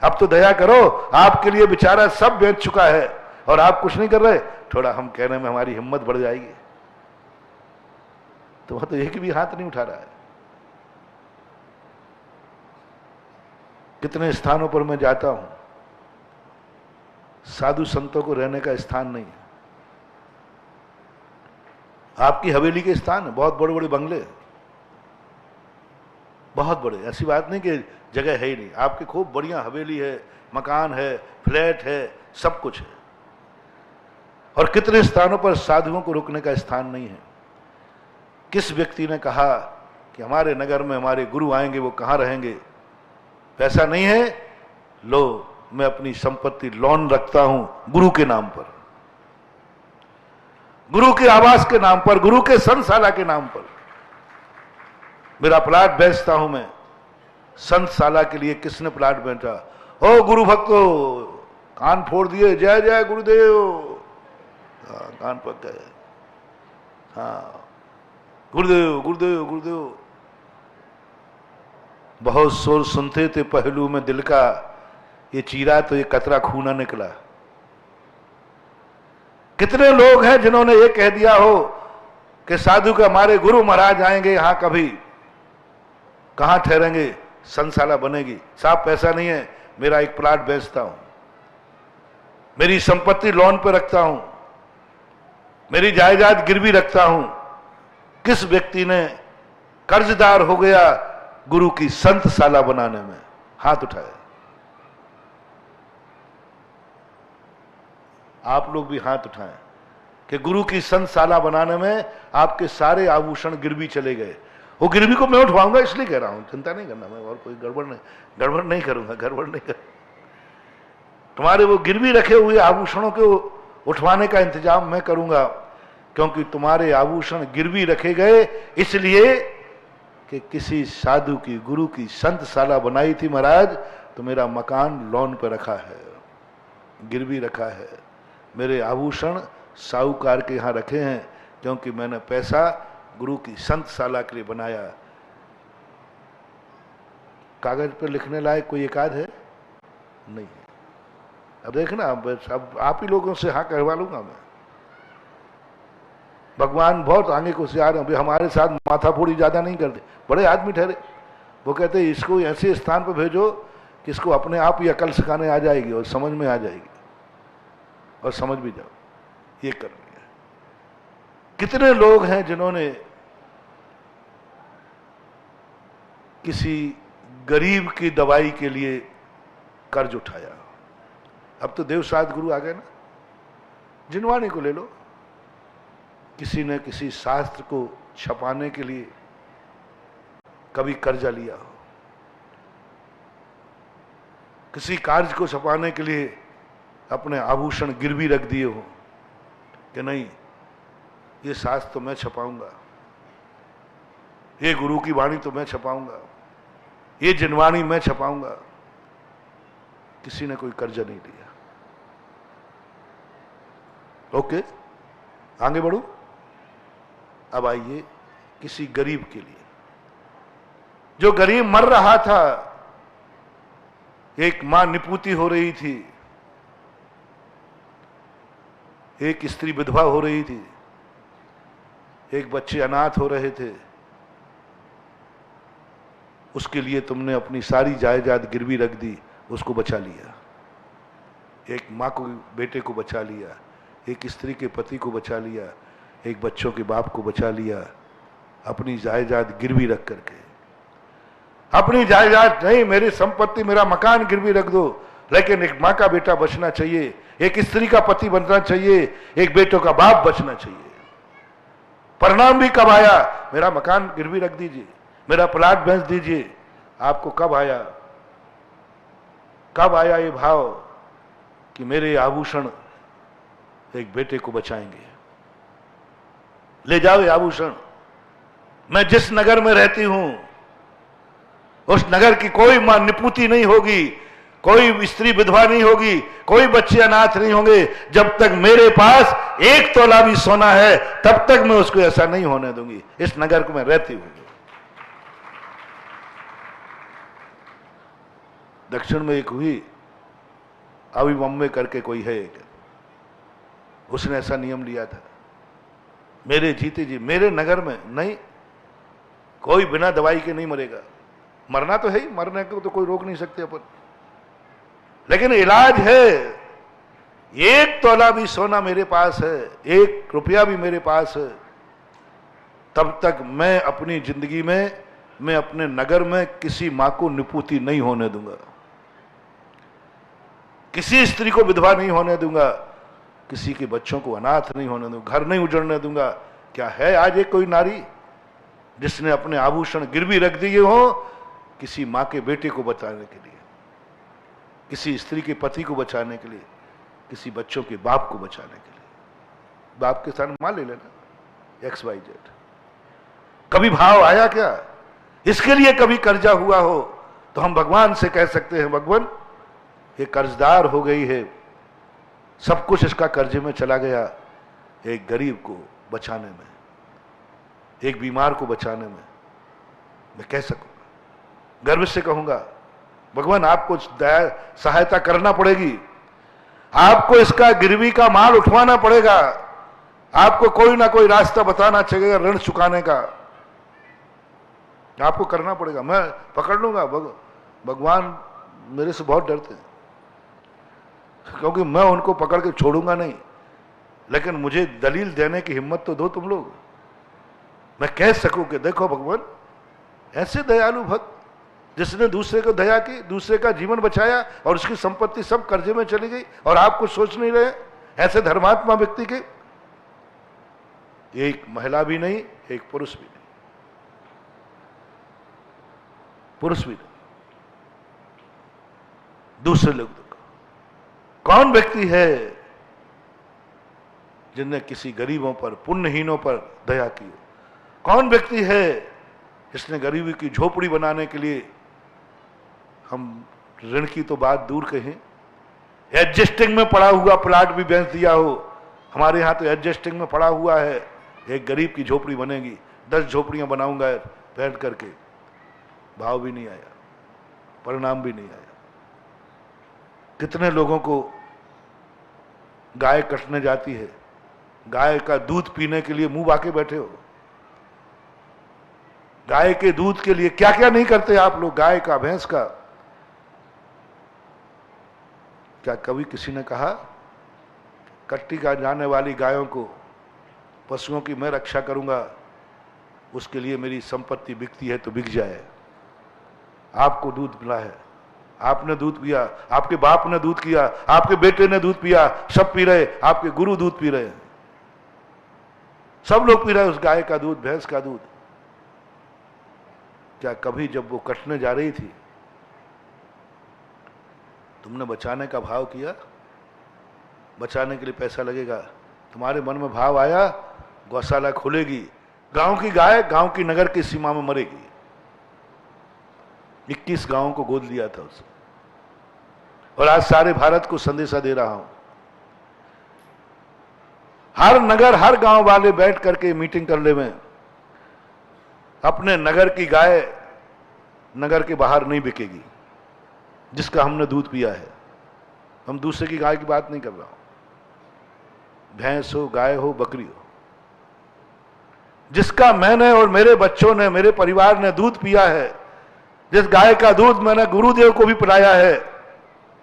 अब तो दया करो, आपके लिए बेचारा सब बेच चुका है और आप कुछ नहीं कर रहे, थोड़ा हम कहने में हमारी हिम्मत बढ़ जाएगी। तो वह तो एक भी हाथ नहीं उठा रहा है। कितने स्थानों पर मैं जाता हूं, साधु संतों को रहने का स्थान नहीं है। आपकी हवेली के स्थान है, बहुत बड़े बड़े बंगले, बहुत बड़े, ऐसी बात नहीं कि जगह है ही नहीं, आपकी खूब बढ़िया हवेली है, मकान है, फ्लैट है, सब कुछ है। और कितने स्थानों पर साधुओं को रुकने का स्थान नहीं है। किस व्यक्ति ने कहा कि हमारे नगर में हमारे गुरु आएंगे, वो कहां रहेंगे, पैसा नहीं है, लो मैं अपनी संपत्ति लोन रखता हूं गुरु के नाम पर, गुरु के आवास के नाम पर, गुरु के संतशाला के नाम पर मेरा प्लाट बेचता हूं मैं। संतशाला के लिए किसने प्लाट बेचा? ओ गुरु भक्तो, कान फोड़ दिए, जय जय गुरुदेव, कान पक गए, हाँ गुरुदेव गुरुदेव गुरुदेव। बहुत शोर सुनते थे पहलू में दिल का, ये चीरा तो ये कतरा खूना निकला। कितने लोग हैं जिन्होंने ये कह दिया हो कि साधु के हमारे गुरु महाराज आएंगे यहां, कभी कहां ठहरेंगे, संतशाला बनेगी, साहब पैसा नहीं है, मेरा एक प्लाट बेचता हूं, मेरी संपत्ति लोन पे रखता हूं, मेरी जायदाद गिरवी रखता हूं। किस व्यक्ति ने कर्जदार हो गया, गुरु की संतशाला बनाने में? हाथ उठाए। आप लोग भी हाथ उठाएं कि गुरु की संतशाला बनाने में आपके सारे आभूषण गिरवी चले गए। वो गिरवी को मैं उठवाऊंगा, इसलिए कह रहा हूं, चिंता नहीं करना, मैं और कोई गड़बड़ नहीं करूंगा, गड़बड़ नहीं कर। तुम्हारे वो गिरवी रखे हुए आभूषणों को उठवाने का इंतजाम मैं करूंगा, क्योंकि तुम्हारे आभूषण गिरवी रखे गए इसलिए कि किसी साधु की, गुरु की संतशाला बनाई थी महाराज, तो मेरा मकान लोन पर रखा है, गिरवी रखा है। मेरे आभूषण साहूकार के यहां रखे हैं, क्योंकि मैंने पैसा गुरु की संतशाला के लिए बनाया। कागज पर लिखने लायक कोई एकाध है? नहीं है। अब देखना, अब आप ही लोगों से हाँ करवा लूंगा मैं। भगवान बहुत आगे को से आ रहे हैं। हमारे साथ माथाफोड़ी ज्यादा नहीं करते, बड़े आदमी ठहरे। वो कहते हैं इसको ऐसे स्थान पर भेजो कि इसको अपने आप ही अकल सिखाने आ जाएगी और समझ में आ जाएगी, और समझ भी जाओ। ये कर रही है। कितने लोग हैं जिन्होंने किसी गरीब की दवाई के लिए कर्ज उठाया। अब तो देवसाद गुरु आ गए ना, जिनवानी को ले लो। किसी ने किसी शास्त्र को छपाने के लिए कभी कर्जा लिया हो, किसी कार्य को छपाने के लिए अपने आभूषण गिरवी रख दिए हो कि नहीं, ये शास्त्र तो मैं छपाऊंगा, ये गुरु की वाणी तो मैं छपाऊंगा, ये जिनवाणी मैं छपाऊंगा। किसी ने कोई कर्जा नहीं लिया। ओके, आगे बढ़ू। अब आइए किसी गरीब के लिए, जो गरीब मर रहा था। एक मां निपुती हो रही थी, एक स्त्री विधवा हो रही थी, एक बच्चे अनाथ हो रहे थे। उसके लिए तुमने अपनी सारी जायदाद गिरवी रख दी, उसको बचा लिया। एक मां को, बेटे को बचा लिया, एक स्त्री के पति को बचा लिया, एक बच्चों के बाप को बचा लिया, अपनी जायदाद गिरवी रख करके। अपनी जायदाद नहीं, मेरी संपत्ति, मेरा मकान गिरवी रख दो, लेकिन एक मां का बेटा बचना चाहिए, एक स्त्री का पति बनना चाहिए, एक बेटों का बाप बचना चाहिए। परिणाम भी कब आया? मेरा मकान गिरवी रख दीजिए, मेरा प्लाट बेच दीजिए। आपको कब आया, कब आया ये भाव कि मेरे आभूषण एक बेटे को बचाएंगे? ले जाओ ये आभूषण। मैं जिस नगर में रहती हूं, उस नगर की कोई मां निपुती नहीं होगी, कोई स्त्री विधवा नहीं होगी, कोई बच्चे अनाथ नहीं होंगे। जब तक मेरे पास 1 तोला भी सोना है, तब तक मैं उसको ऐसा नहीं होने दूंगी। इस नगर को मैं रहती हूं। दक्षिण में एक हुई, अभी बम्बे करके कोई है एक, उसने ऐसा नियम लिया था, मेरे जीते जी मेरे नगर में नहीं, कोई बिना दवाई के नहीं मरेगा। मरना तो है ही, मरने को तो कोई रोक नहीं सकते अपन, लेकिन इलाज है। 1 तोला भी सोना मेरे पास है, 1 रुपया भी मेरे पास है, तब तक मैं अपनी जिंदगी में, मैं अपने नगर में किसी मां को निपुती नहीं होने दूंगा, किसी स्त्री को विधवा नहीं होने दूंगा, किसी के बच्चों को अनाथ नहीं होने दूंगा, घर नहीं उजड़ने दूंगा। क्या है आज एक कोई नारी जिसने अपने आभूषण गिरवी रख दिए हो किसी मां के बेटे को बचाने के लिए, किसी स्त्री के पति को बचाने के लिए, किसी बच्चों के बाप को बचाने के लिए? बाप के साथ मां ले लेना, XYZ। कभी भाव आया क्या? इसके लिए कभी कर्जा हुआ हो तो हम भगवान से कह सकते हैं, भगवान ये कर्जदार हो गई है, सब कुछ इसका कर्जे में चला गया। एक गरीब को बचाने में, एक बीमार को बचाने में मैं कह सकूंगा, गर्व से कहूंगा, भगवान आपको दया सहायता करना पड़ेगी, आपको इसका गिरवी का माल उठवाना पड़ेगा, आपको कोई ना कोई रास्ता बताना चाहिए ऋण चुकाने का, आपको करना पड़ेगा। मैं पकड़ लूंगा, भगवान मेरे से बहुत डरते हैं, क्योंकि मैं उनको पकड़ के छोड़ूंगा नहीं, लेकिन मुझे दलील देने की हिम्मत तो दो तुम लोग, मैं कह सकूं कि देखो भगवान ऐसे दयालु भक्त जिसने दूसरे को दया की, दूसरे का जीवन बचाया और उसकी संपत्ति सब कर्जे में चली गई और आप कुछ सोच नहीं रहे ऐसे धर्मात्मा व्यक्ति के? एक महिला भी नहीं, एक पुरुष भी नहीं, पुरुष भी नहीं, दूसरे लोग तो कौन व्यक्ति है जिनने किसी गरीबों पर, पुण्यहीनों पर दया की? कौन व्यक्ति है जिसने गरीबी की झोपड़ी बनाने के लिए, हम ऋण की तो बात दूर कहें, एडजस्टिंग में पड़ा हुआ प्लाट भी बेच दिया हो? हमारे यहां तो एडजस्टिंग में पड़ा हुआ है, एक गरीब की झोपड़ी बनेगी, 10 झोपड़ियां बनाऊंगा बैठ करके, भाव भी नहीं आया, परिणाम भी नहीं आया। कितने लोगों को गाय कटने जाती है, गाय का दूध पीने के लिए मुंह बाके बैठे हो। गाय के दूध के लिए क्या क्या नहीं करते आप लोग, गाय का, भैंस का। क्या कभी किसी ने कहा कट्टी का जाने वाली गायों को, पशुओं की मैं रक्षा करूंगा, उसके लिए मेरी संपत्ति बिकती है तो बिक जाए। आपको दूध मिला है, आपने दूध पिया, आपके बाप ने दूध किया, आपके बेटे ने दूध पिया, सब पी रहे, आपके गुरु दूध पी रहे, सब लोग पी रहे उस गाय का दूध, भैंस का दूध। क्या कभी जब वो कटने जा रही थी तुमने बचाने का भाव किया? बचाने के लिए पैसा लगेगा, तुम्हारे मन में भाव आया गौशाला खुलेगी, गांव की गाय गांव की नगर की सीमा में मरेगी। 21 गांवों को गोद लिया था उसने, और आज सारे भारत को संदेशा दे रहा हूं। हर नगर, हर गांव वाले बैठ करके मीटिंग कर ले में, अपने नगर की गाय नगर के बाहर नहीं बिकेगी जिसका हमने दूध पिया है। हम दूसरे की गाय की बात नहीं कर रहा हूं, भैंस हो, गाय हो, बकरी हो, जिसका मैंने और मेरे बच्चों ने, मेरे परिवार ने दूध पिया है, जिस गाय का दूध मैंने गुरुदेव को भी पिलाया है,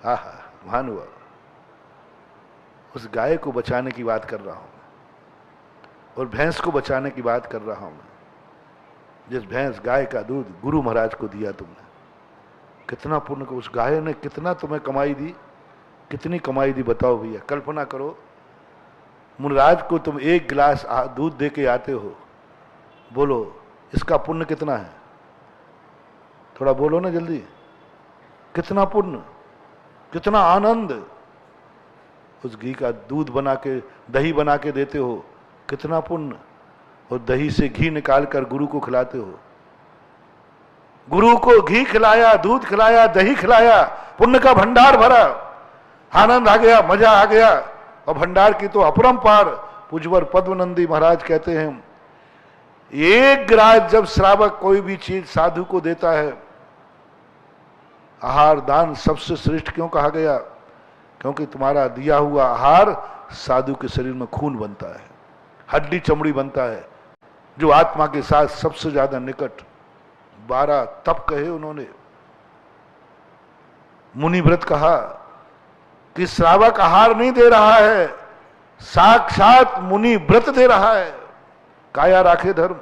आहा महान हुआ, उस गाय को बचाने की बात कर रहा हूं और भैंस को बचाने की बात कर रहा हूं मैं। जिस भैंस गाय का दूध गुरु महाराज को दिया तुमने, कितना पुण्य को, उस गाय ने कितना तुम्हें कमाई दी, कितनी कमाई दी बताओ भैया। कल्पना करो, मुनिराज को तुम 1 गिलास दूध दे के आते हो, बोलो इसका पुण्य कितना है? थोड़ा बोलो ना जल्दी, कितना पुण्य, कितना आनंद। उस घी का दूध बना के, दही बना के देते हो, कितना पुण्य। और दही से घी निकाल कर गुरु को खिलाते हो, गुरु को घी खिलाया, दूध खिलाया, दही खिलाया, पुण्य का भंडार भरा, आनंद आ गया, मजा आ गया। और भंडार की तो अपरंपार। पूज्यवर पद्मनंदी महाराज कहते हैं, 1 गिलास जब श्रावक कोई भी चीज साधु को देता है, आहार दान सबसे श्रेष्ठ क्यों कहा गया? क्योंकि तुम्हारा दिया हुआ आहार साधु के शरीर में खून बनता है, हड्डी चमड़ी बनता है, जो आत्मा के साथ सबसे ज्यादा निकट। 12 तप कहे उन्होंने, मुनि व्रत कहा कि श्रावक आहार नहीं दे रहा है, साक्षात मुनि व्रत दे रहा है। काया राखे धर्म,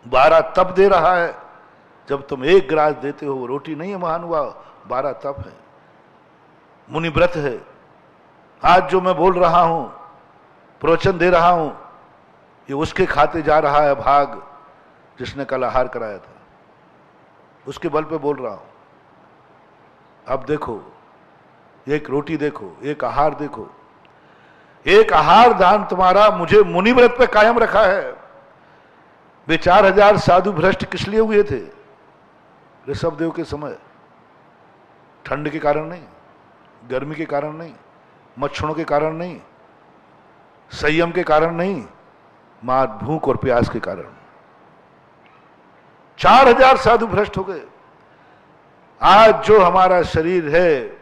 12 तप दे रहा है। जब तुम 1 गिलास देते हो, वो रोटी नहीं है महान हुआ, 12 तप है, मुनि व्रत है। आज जो मैं बोल रहा हूं, प्रवचन दे रहा हूं, ये उसके खाते जा रहा है भाग जिसने कल आहार कराया था, उसके बल पे बोल रहा हूं। अब देखो, एक रोटी देखो, एक आहार देखो, एक आहार दान तुम्हारा मुझे मुनि व्रत पे कायम रखा है। वे 4000 साधु भ्रष्ट किस लिए हुए थे? ऋषभदेव के समय, ठंड के कारण नहीं, गर्मी के कारण नहीं, मच्छरों के कारण नहीं, संयम के कारण नहीं, मां भूख और प्यास के कारण। 4000 साधु भ्रष्ट हो गए। आज जो हमारा शरीर है,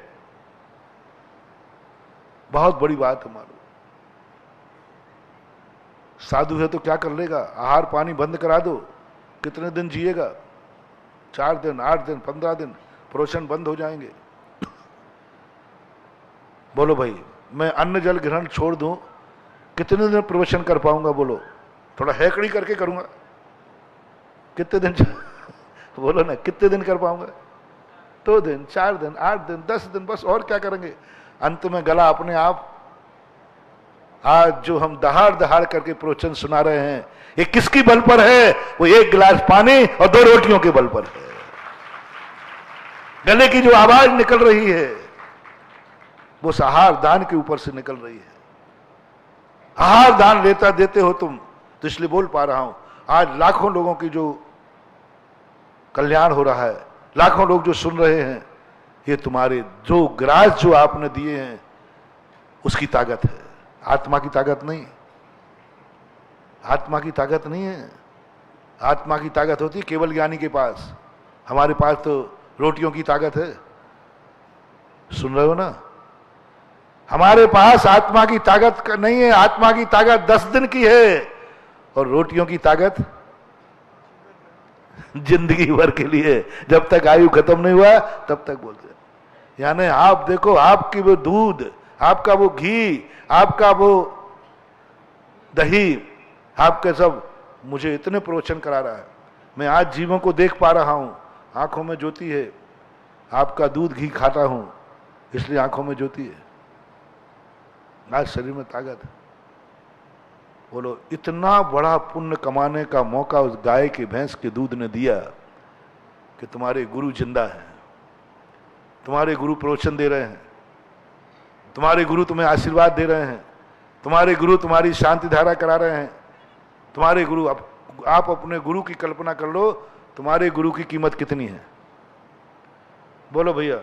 बहुत बड़ी बात है। मानो साधु है तो क्या कर लेगा? आहार पानी बंद करा दो, कितने दिन जिएगा? 4 दिन, 8 दिन, 15 दिन, प्रवचन बंद हो जाएंगे। बोलो भाई, मैं अन्न जल ग्रहण छोड़ दूं, कितने दिन प्रवचन कर पाऊंगा? बोलो, थोड़ा हैकड़ी करके करूंगा, कितने दिन बोलो ना, कितने दिन कर पाऊंगा? 2 दिन, 4 दिन, 8 दिन, 10 दिन, बस और क्या करेंगे? अंत में गला अपने आप। आज जो हम दहाड़ दहाड़ करके प्रवचन सुना रहे हैं, ये किसकी बल पर है? वो 1 गिलास पानी और 2 रोटियों के बल पर है। गले की जो आवाज निकल रही है वो आहार दान के ऊपर से निकल रही है। आहार दान लेता देते हो तुम, तो इसलिए बोल पा रहा हूं। आज लाखों लोगों की जो कल्याण हो रहा है, लाखों लोग जो सुन रहे हैं, ये तुम्हारे जो ग्रास जो आपने दिए हैं उसकी ताकत है, आत्मा की ताकत नहीं। आत्मा की ताकत नहीं है। आत्मा की ताकत होती केवल ज्ञानी के पास। हमारे पास तो रोटियों की ताकत है। सुन रहे हो ना? हमारे पास आत्मा की ताकत नहीं है। आत्मा की ताकत 10 दिन की है और रोटियों की ताकत जिंदगी भर के लिए। जब तक आयु खत्म नहीं हुआ तब तक बोलते हैं। यानी आप देखो, आपकी वो दूध, आपका वो घी, आपका वो दही, आपके सब मुझे इतने प्रवचन करा रहा है। मैं आज जीवों को देख पा रहा हूं, आंखों में ज्योति है। आपका दूध घी खाता हूं इसलिए आंखों में ज्योति है, आज शरीर में ताकत है। बोलो, इतना बड़ा पुण्य कमाने का मौका उस गाय की भैंस के दूध ने दिया कि तुम्हारे गुरु जिंदा हैं, तुम्हारे गुरु प्रवचन दे रहे हैं, तुम्हारे गुरु तुम्हें आशीर्वाद दे रहे हैं, तुम्हारे गुरु तुम्हारी शांति धारा करा रहे हैं। तुम्हारे गुरु, आप अपने गुरु की कल्पना कर लो, तुम्हारे गुरु की कीमत कितनी है? बोलो भैया,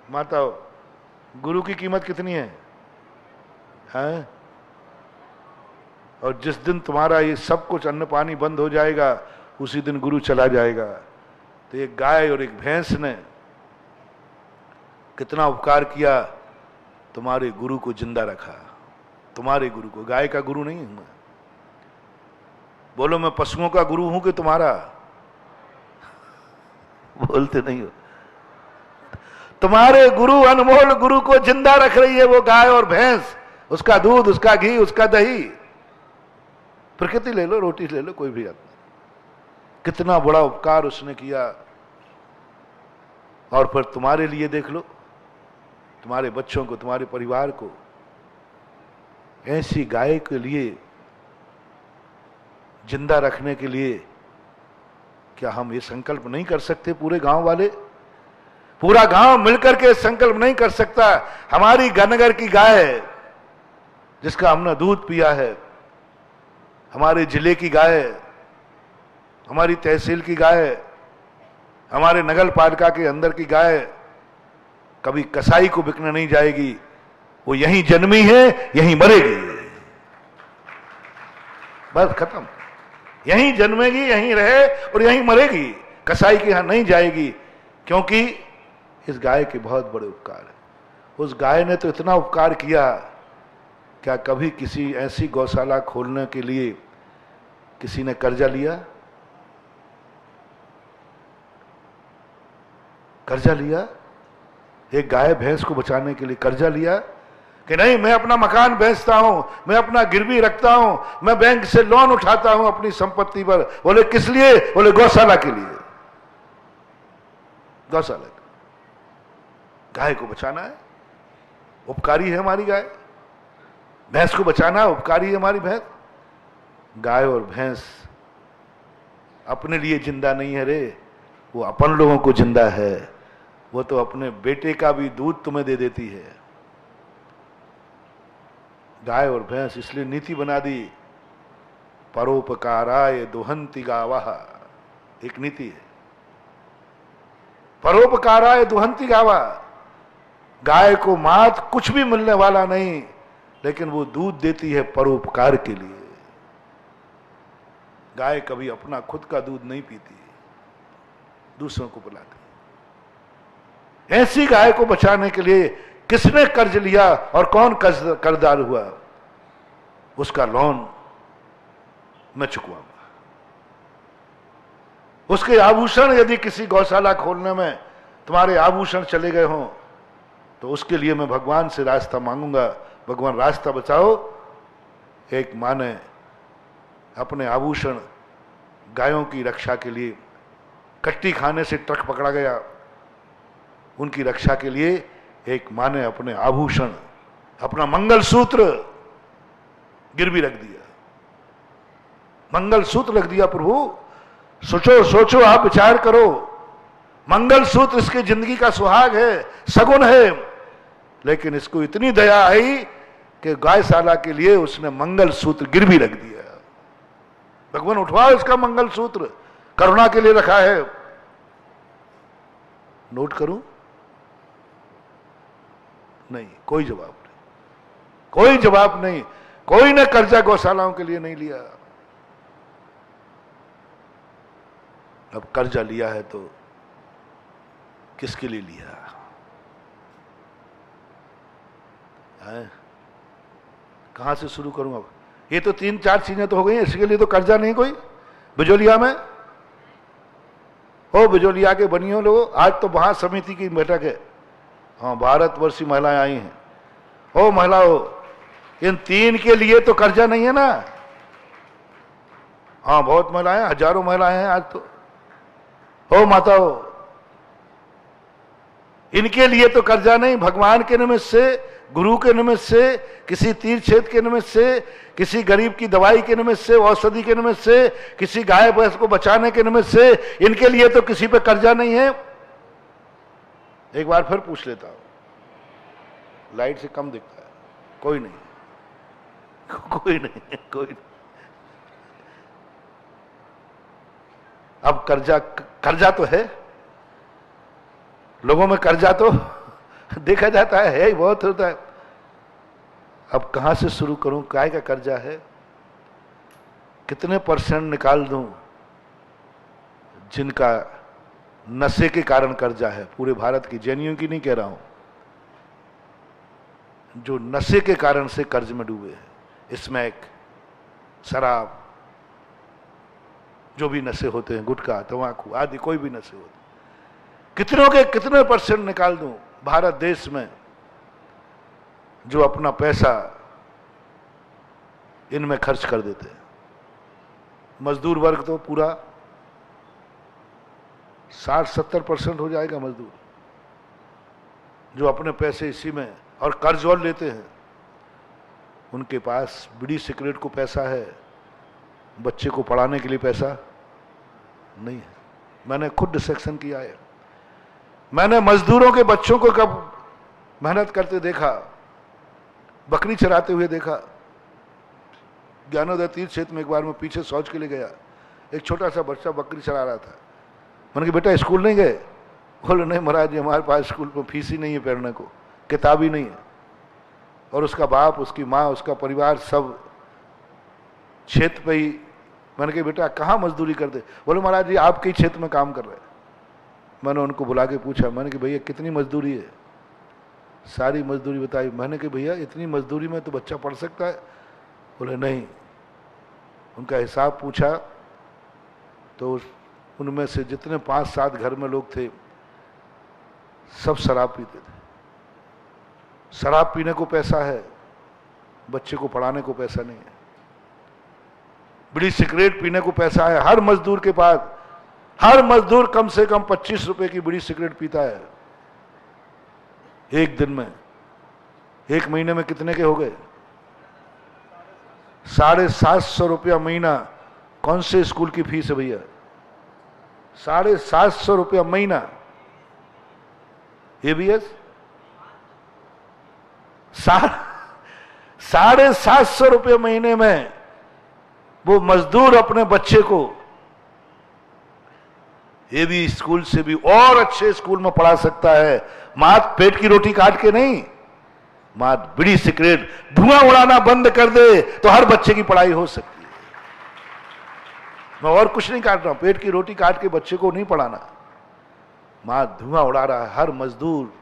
माता, गुरु की कीमत कितनी है? हैं? और जिस दिन तुम्हारा ये सब कुछ अन्न पानी बंद हो जाएगा, उसी दिन गुरु चला जाएगा। तो एक गाय और एक भैंस ने कितना उपकार किया, तुम्हारे गुरु को जिंदा रखा। तुम्हारे गुरु को, गाय का गुरु नहीं हूं मैं। बोलो, मैं पशुओं का गुरु हूं कि तुम्हारा? बोलते नहीं हो। तुम्हारे गुरु, अनमोल गुरु को जिंदा रख रही है वो गाय और भैंस, उसका दूध, उसका घी, उसका दही। प्रकृति ले लो, रोटी ले लो, कोई भी बात नहीं। कितना बड़ा उपकार उसने किया। और फिर तुम्हारे लिए देख लो, तुम्हारे बच्चों को, तुम्हारे परिवार को, ऐसी गाय के लिए जिंदा रखने के लिए क्या हम ये संकल्प नहीं कर सकते? पूरे गांव वाले, पूरा गांव मिलकर के संकल्प नहीं कर सकता? हमारी गनगर की गाय जिसका हमने दूध पिया है, हमारे जिले की गाय, हमारी तहसील की गाय, हमारे नगर पालिका के अंदर की गाय कभी कसाई को बिकने नहीं जाएगी। वो यहीं जन्मी है, यहीं मरेगी, बस खत्म। यहीं जन्मेगी, यहीं रहे और यहीं मरेगी, कसाई के यहां नहीं जाएगी। क्योंकि इस गाय के बहुत बड़े उपकार है। उस गाय ने तो इतना उपकार किया, क्या कभी किसी ऐसी गौशाला खोलने के लिए किसी ने कर्जा लिया? कर्जा लिया? एक गाय भैंस को बचाने के लिए कर्जा लिया कि नहीं, मैं अपना मकान बेचता हूं, मैं अपना गिरवी रखता हूं, मैं बैंक से लोन उठाता हूं अपनी संपत्ति पर। बोले किस लिए? बोले गौशाला के लिए। गौशाला, गाय को बचाना है, उपकारी है हमारी गाय। भैंस को बचाना, उपकारी है हमारी भैंस। गाय और भैंस अपने लिए जिंदा नहीं है रे, वो अपन लोगों को जिंदा है। वो तो अपने बेटे का भी दूध तुम्हें दे देती है। गाय और भैंस इसलिए नीति बना दी, परोपकाराय दुहंति गावः, एक नीति है। परोपकाराय दुहंति गावः, गाय को मात कुछ भी मिलने वाला नहीं, लेकिन वो दूध देती है परोपकार के लिए। गाय कभी अपना खुद का दूध नहीं पीती, दूसरों को पिलाती। ऐसी गाय को बचाने के लिए किसने कर्ज लिया और कौन कर्जदार हुआ? उसका लोन मैं चुकवाऊंगा। उसके आभूषण, यदि किसी गौशाला खोलने में तुम्हारे आभूषण चले गए हों तो उसके लिए मैं भगवान से रास्ता मांगूंगा, भगवान रास्ता बचाओ। एक मां ने अपने आभूषण गायों की रक्षा के लिए कट्टी खाने से ट्रक पकड़ा गया। उनकी रक्षा के लिए एक माँ ने अपने आभूषण, अपना मंगलसूत्र गिरवी रख दिया। मंगलसूत्र रख दिया। प्रभु सोचो सोचो, आप विचार करो, मंगलसूत्र इसकी जिंदगी का सुहाग है, सगुन है, लेकिन इसको इतनी दया आई कि गायशाला के लिए उसने मंगलसूत्र गिरवी रख दिया। भगवान उठवाओ इसका मंगलसूत्र, करुणा के लिए रखा है। नोट करूं? नहीं, कोई जवाब नहीं, कोई जवाब नहीं। कोई ने कर्जा गौशालाओं के लिए नहीं लिया। अब कर्जा लिया है तो किसके लिए लिया है? कहां से शुरू करूं? अब ये तो 3-4 चीजें तो हो गई, इसके लिए तो कर्जा नहीं कोई। बिजोलिया में हो, बिजोलिया के बनियों लोग, आज तो वहां समिति की बैठक है। हाँ, भारतवर्षीय महिलाएं आई हैं। हो महिलाओं, इन 3 के लिए तो कर्जा नहीं है ना? हाँ, बहुत महिलाएं, हजारों महिलाएं हैं आज तो। हो माताओं, इनके लिए तो कर्जा नहीं। भगवान के निमित्त से, गुरु के निमित्त से, किसी तीर्थ क्षेत्र के निमित्त से, किसी गरीब की दवाई के निमित्त से, औषधि के निमित्त से, किसी गाय भैंस को बचाने के निमित्त से, इनके लिए तो किसी पे कर्जा नहीं है। एक बार फिर पूछ लेता हूं, लाइट से कम दिखता है? कोई नहीं, कोई नहीं, कोई नहीं। अब कर्जा तो है, लोगों में कर्जा तो देखा जाता है ही बहुत होता है। अब कहां से शुरू करूं? काय का कर्जा है? कितने % निकाल दूं जिनका नशे के कारण कर्जा है? पूरे भारत की, जैनियों की नहीं कह रहा हूं, जो नशे के कारण से कर्ज में डूबे हैं। स्मैक, शराब, जो भी नशे होते हैं, गुटखा, तंबाकू आदि, कोई भी नशे होते, कितनों के कितने % निकाल दूं भारत देश में जो अपना पैसा इनमें खर्च कर देते हैं? मजदूर वर्ग तो पूरा 60-70% हो जाएगा मजदूर, जो अपने पैसे इसी में, और कर्ज और लेते हैं। उनके पास बीड़ी सिगरेट को पैसा है, बच्चे को पढ़ाने के लिए पैसा नहीं है। मैंने खुद डिसेक्शन किया है। मैंने मजदूरों के बच्चों को कब मेहनत करते देखा, बकरी चराते हुए देखा। ज्ञानोदय तीर्थ क्षेत्र में एक बार मैं पीछे शौच के लिए गया, एक छोटा सा बच्चा बकरी चरा रहा था। मैंने कहा बेटा स्कूल नहीं गए? बोले नहीं महाराज जी, हमारे पास स्कूल में फीस ही नहीं है, पढ़ने को किताब ही नहीं है। और उसका बाप, उसकी माँ, उसका परिवार सब क्षेत्र पे ही। मैंने कहा बेटा कहाँ मजदूरी करते? बोले महाराज जी आपके ही क्षेत्र में काम कर रहे हैं। मैंने उनको बुला के पूछा, मैंने कहा भैया कितनी मजदूरी है? सारी मजदूरी बताई। मैंने कहा भैया इतनी मजदूरी में तो बच्चा पढ़ सकता है? बोले नहीं। उनका हिसाब पूछा तो उनमें से जितने 5-7 घर में लोग थे, सब शराब पीते थे। शराब पीने को पैसा है, बच्चे को पढ़ाने को पैसा नहीं है। बीड़ी सिगरेट पीने को पैसा है हर मजदूर के पास। हर मजदूर कम से कम 25 रुपए की बीड़ी सिगरेट पीता है एक दिन में। एक महीने में कितने के हो गए? 750 रुपया महीना। कौन से स्कूल की फीस है भैया? 750 रुपया महीना। ABS 750 रुपये महीने में वो मजदूर अपने बच्चे को ये भी स्कूल से भी और अच्छे स्कूल में पढ़ा सकता है। मात्र पेट की रोटी काट के नहीं, मात्र बीड़ी सिगरेट धुआं उड़ाना बंद कर दे तो हर बच्चे की पढ़ाई हो सकती है। मैं और कुछ नहीं काट रहा हूं, पेट की रोटी काट के बच्चे को नहीं पढ़ाना। मात्र धुआं उड़ा रहा है हर मजदूर,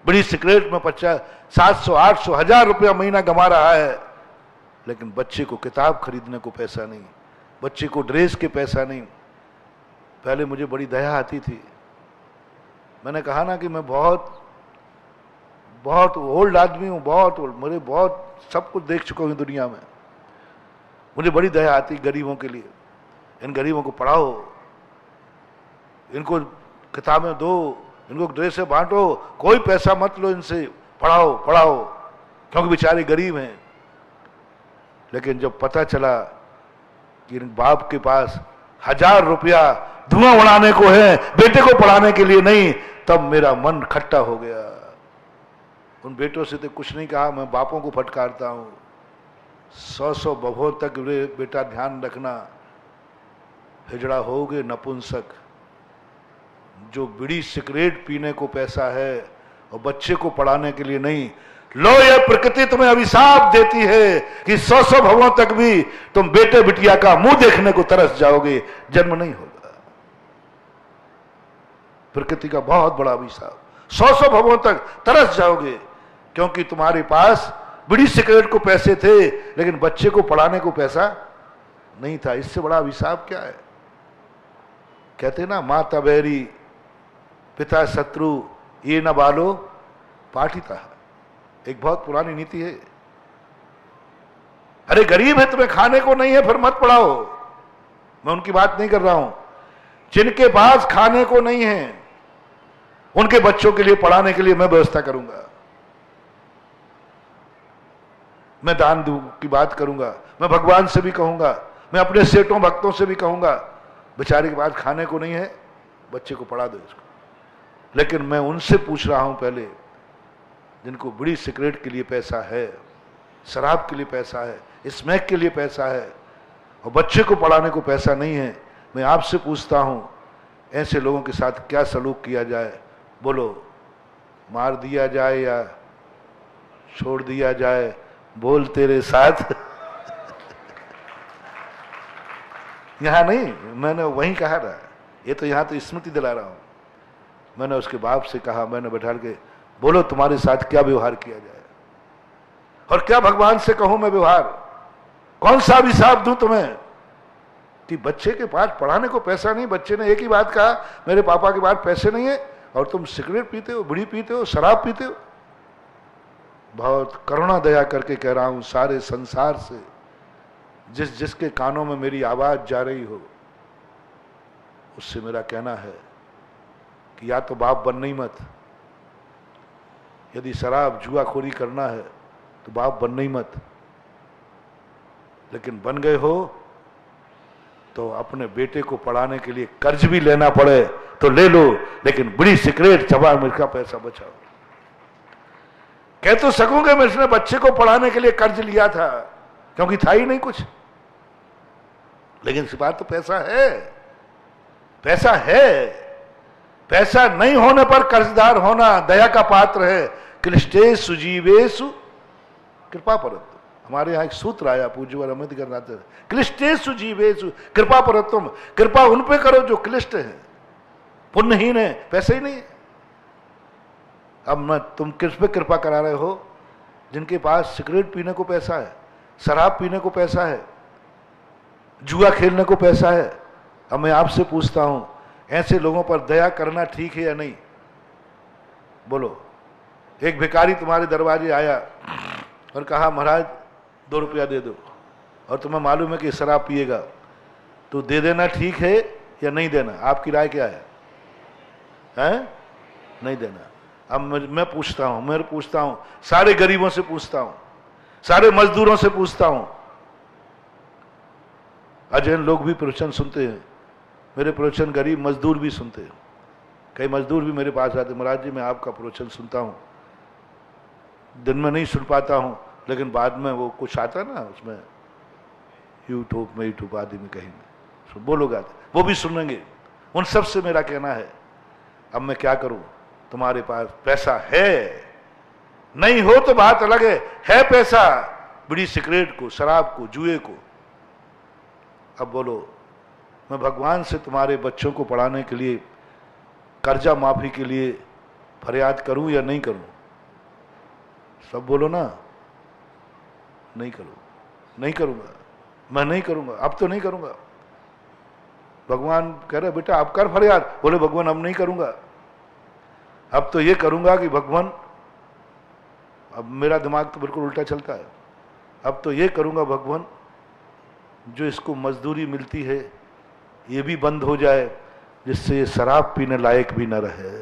बीड़ी सिगरेट में 50, 700, 800, 1000 रुपया महीना कमा रहा है, लेकिन बच्चे को किताब खरीदने को पैसा नहीं, बच्चे को ड्रेस के पैसा नहीं। पहले मुझे बड़ी दया आती थी। मैंने कहा ना कि मैं बहुत ओल्ड आदमी हूँ, बहुत ओल्ड, मेरे बहुत सब कुछ देख चुका हूँ दुनिया में। मुझे बड़ी दया आती गरीबों के लिए। इन गरीबों को पढ़ाओ, इनको किताबें दो, इनको ड्रेसें बांटो, कोई पैसा मत लो इनसे, पढ़ाओ पढ़ाओ, क्योंकि बेचारे गरीब हैं। लेकिन जब पता चला कि इन बाप के पास 1000 रुपया धुआं उड़ाने को है, बेटे को पढ़ाने के लिए नहीं, तब मेरा मन खट्टा हो गया। उन बेटों से तो कुछ नहीं कहा, मैं बापों को फटकारता हूं, 100 बभोर तक बेटा ध्यान रखना, हिजड़ा होगे नपुंसक। जो बीड़ी सिगरेट पीने को पैसा है और बच्चे को पढ़ाने के लिए नहीं, लो यह प्रकृति तुम्हें अभिशाप देती है कि 100 भवों तक भी तुम बेटे बिटिया का मुंह देखने को तरस जाओगे, जन्म नहीं होगा। प्रकृति का बहुत बड़ा अभिशाप, 100 भवों तक तरस जाओगे, क्योंकि तुम्हारे पास बीड़ी सिगरेट को पैसे थे लेकिन बच्चे को पढ़ाने को पैसा नहीं था। इससे बड़ा अभिशाप क्या है? कहते ना, माता बैरी पिता शत्रु ये न बालो पाठिता, एक बहुत पुरानी नीति है। अरे गरीब है, तुम्हें खाने को नहीं है, फिर मत पढ़ाओ। मैं उनकी बात नहीं कर रहा हूं। जिनके पास खाने को नहीं है उनके बच्चों के लिए पढ़ाने के लिए मैं व्यवस्था करूंगा, मैं दान दूं की बात करूंगा, मैं भगवान से भी कहूंगा, मैं अपने सेठों भक्तों से भी कहूंगा, बेचारे के पास खाने को नहीं है, बच्चे को पढ़ा दो इसको। लेकिन मैं उनसे पूछ रहा हूं पहले, जिनको बीड़ी सिगरेट के लिए पैसा है, शराब के लिए पैसा है, स्मैक के लिए पैसा है और बच्चे को पढ़ाने को पैसा नहीं है, मैं आपसे पूछता हूं, ऐसे लोगों के साथ क्या सलूक किया जाए? बोलो, मार दिया जाए या छोड़ दिया जाए? बोल तेरे साथ। यहां नहीं, मैंने वहीं कहा था, ये तो यहां तो स्मृति दिला रहा हूं। मैंने उसके बाप से कहा, मैंने बैठा के, बोलो तुम्हारे साथ क्या व्यवहार किया जाए और क्या भगवान से कहूं मैं व्यवहार? कौन सा अभिशाप दूं तुम्हें कि बच्चे के पास पढ़ाने को पैसा नहीं? बच्चे ने एक ही बात कहा, मेरे पापा के पास पैसे नहीं है, और तुम सिगरेट पीते हो, बीड़ी पीते हो, शराब पीते हो। बहुत करुणा दया करके कह रहा हूं सारे संसार से, जिस जिसके कानों में मेरी आवाज जा रही हो, उससे मेरा कहना है कि या तो बाप बनना ही मत। यदि शराब जुआखोरी करना है तो बाप बनना ही मत। लेकिन बन गए हो तो अपने बेटे को पढ़ाने के लिए कर्ज भी लेना पड़े तो ले लो, लेकिन बीड़ी सिगरेट चबा मिर्च का पैसा बचाओ। कह तो सकूंगे मैं इसने बच्चे को पढ़ाने के लिए कर्ज लिया था, क्योंकि था ही नहीं कुछ, लेकिन इस बात तो पैसा है, पैसा है। पैसा नहीं होने पर कर्जदार होना दया का पात्र है। क्लिष्टेषु जीवेषु कृपा परत्व। हमारे यहाँ एक सूत्र आया पूज्यवर अम्बेडकर नाथ, क्लिष्टेषु जीवेषु कृपा परत्वम। कृपा उन पे करो जो क्लिष्ट है, पुण्यहीन है, पैसे ही नहीं है। अब मैं तुम किस पे कृपा करा रहे हो? जिनके पास सिगरेट पीने को पैसा है, शराब पीने को पैसा है, जुआ खेलने को पैसा है। अब मैं आपसे पूछता हूं, ऐसे लोगों पर दया करना ठीक है या नहीं? बोलो। एक भिखारी तुम्हारे दरवाजे आया और कहा, महाराज 2 रुपया दे दो, और तुम्हें मालूम है कि शराब पिएगा, तो दे देना ठीक है या नहीं देना? आपकी राय क्या है? हैं? नहीं देना। अब मैं पूछता हूं, मैं पूछता हूं, सारे गरीबों से पूछता हूं, सारे मजदूरों से पूछता हूं। अजैन लोग भी प्रवचन सुनते हैं, मेरे प्रवचन गरीब मजदूर भी सुनते हैं। कई मजदूर भी मेरे पास आते, महाराज जी मैं आपका प्रवचन सुनता हूं, दिन में नहीं सुन पाता हूं, लेकिन बाद में वो कुछ आता ना उसमें, यूट्यूब आदि में कहीं में बोलोगे, वो भी सुनेंगे। उन सब से मेरा कहना है, अब मैं क्या करूं? तुम्हारे पास पैसा है, नहीं हो तो बात अलग है पैसा, बीड़ी सिगरेट को, शराब को, जुए को। अब बोलो, मैं भगवान से तुम्हारे बच्चों को पढ़ाने के लिए, कर्जा माफी के लिए फरियाद करूं या नहीं करूं? सब बोलो ना। नहीं करूं, नहीं करूंगा, मैं नहीं करूंगा, अब तो नहीं करूंगा। भगवान कह रहे बेटा अब कर फरियाद, बोले भगवान अब नहीं करूंगा, अब तो ये करूंगा कि भगवान, अब मेरा दिमाग तो बिल्कुल उल्टा चलता है, अब तो ये करूंगा भगवान, जो इसको मजदूरी मिलती है ये भी बंद हो जाए, जिससे ये शराब पीने लायक भी न रहे।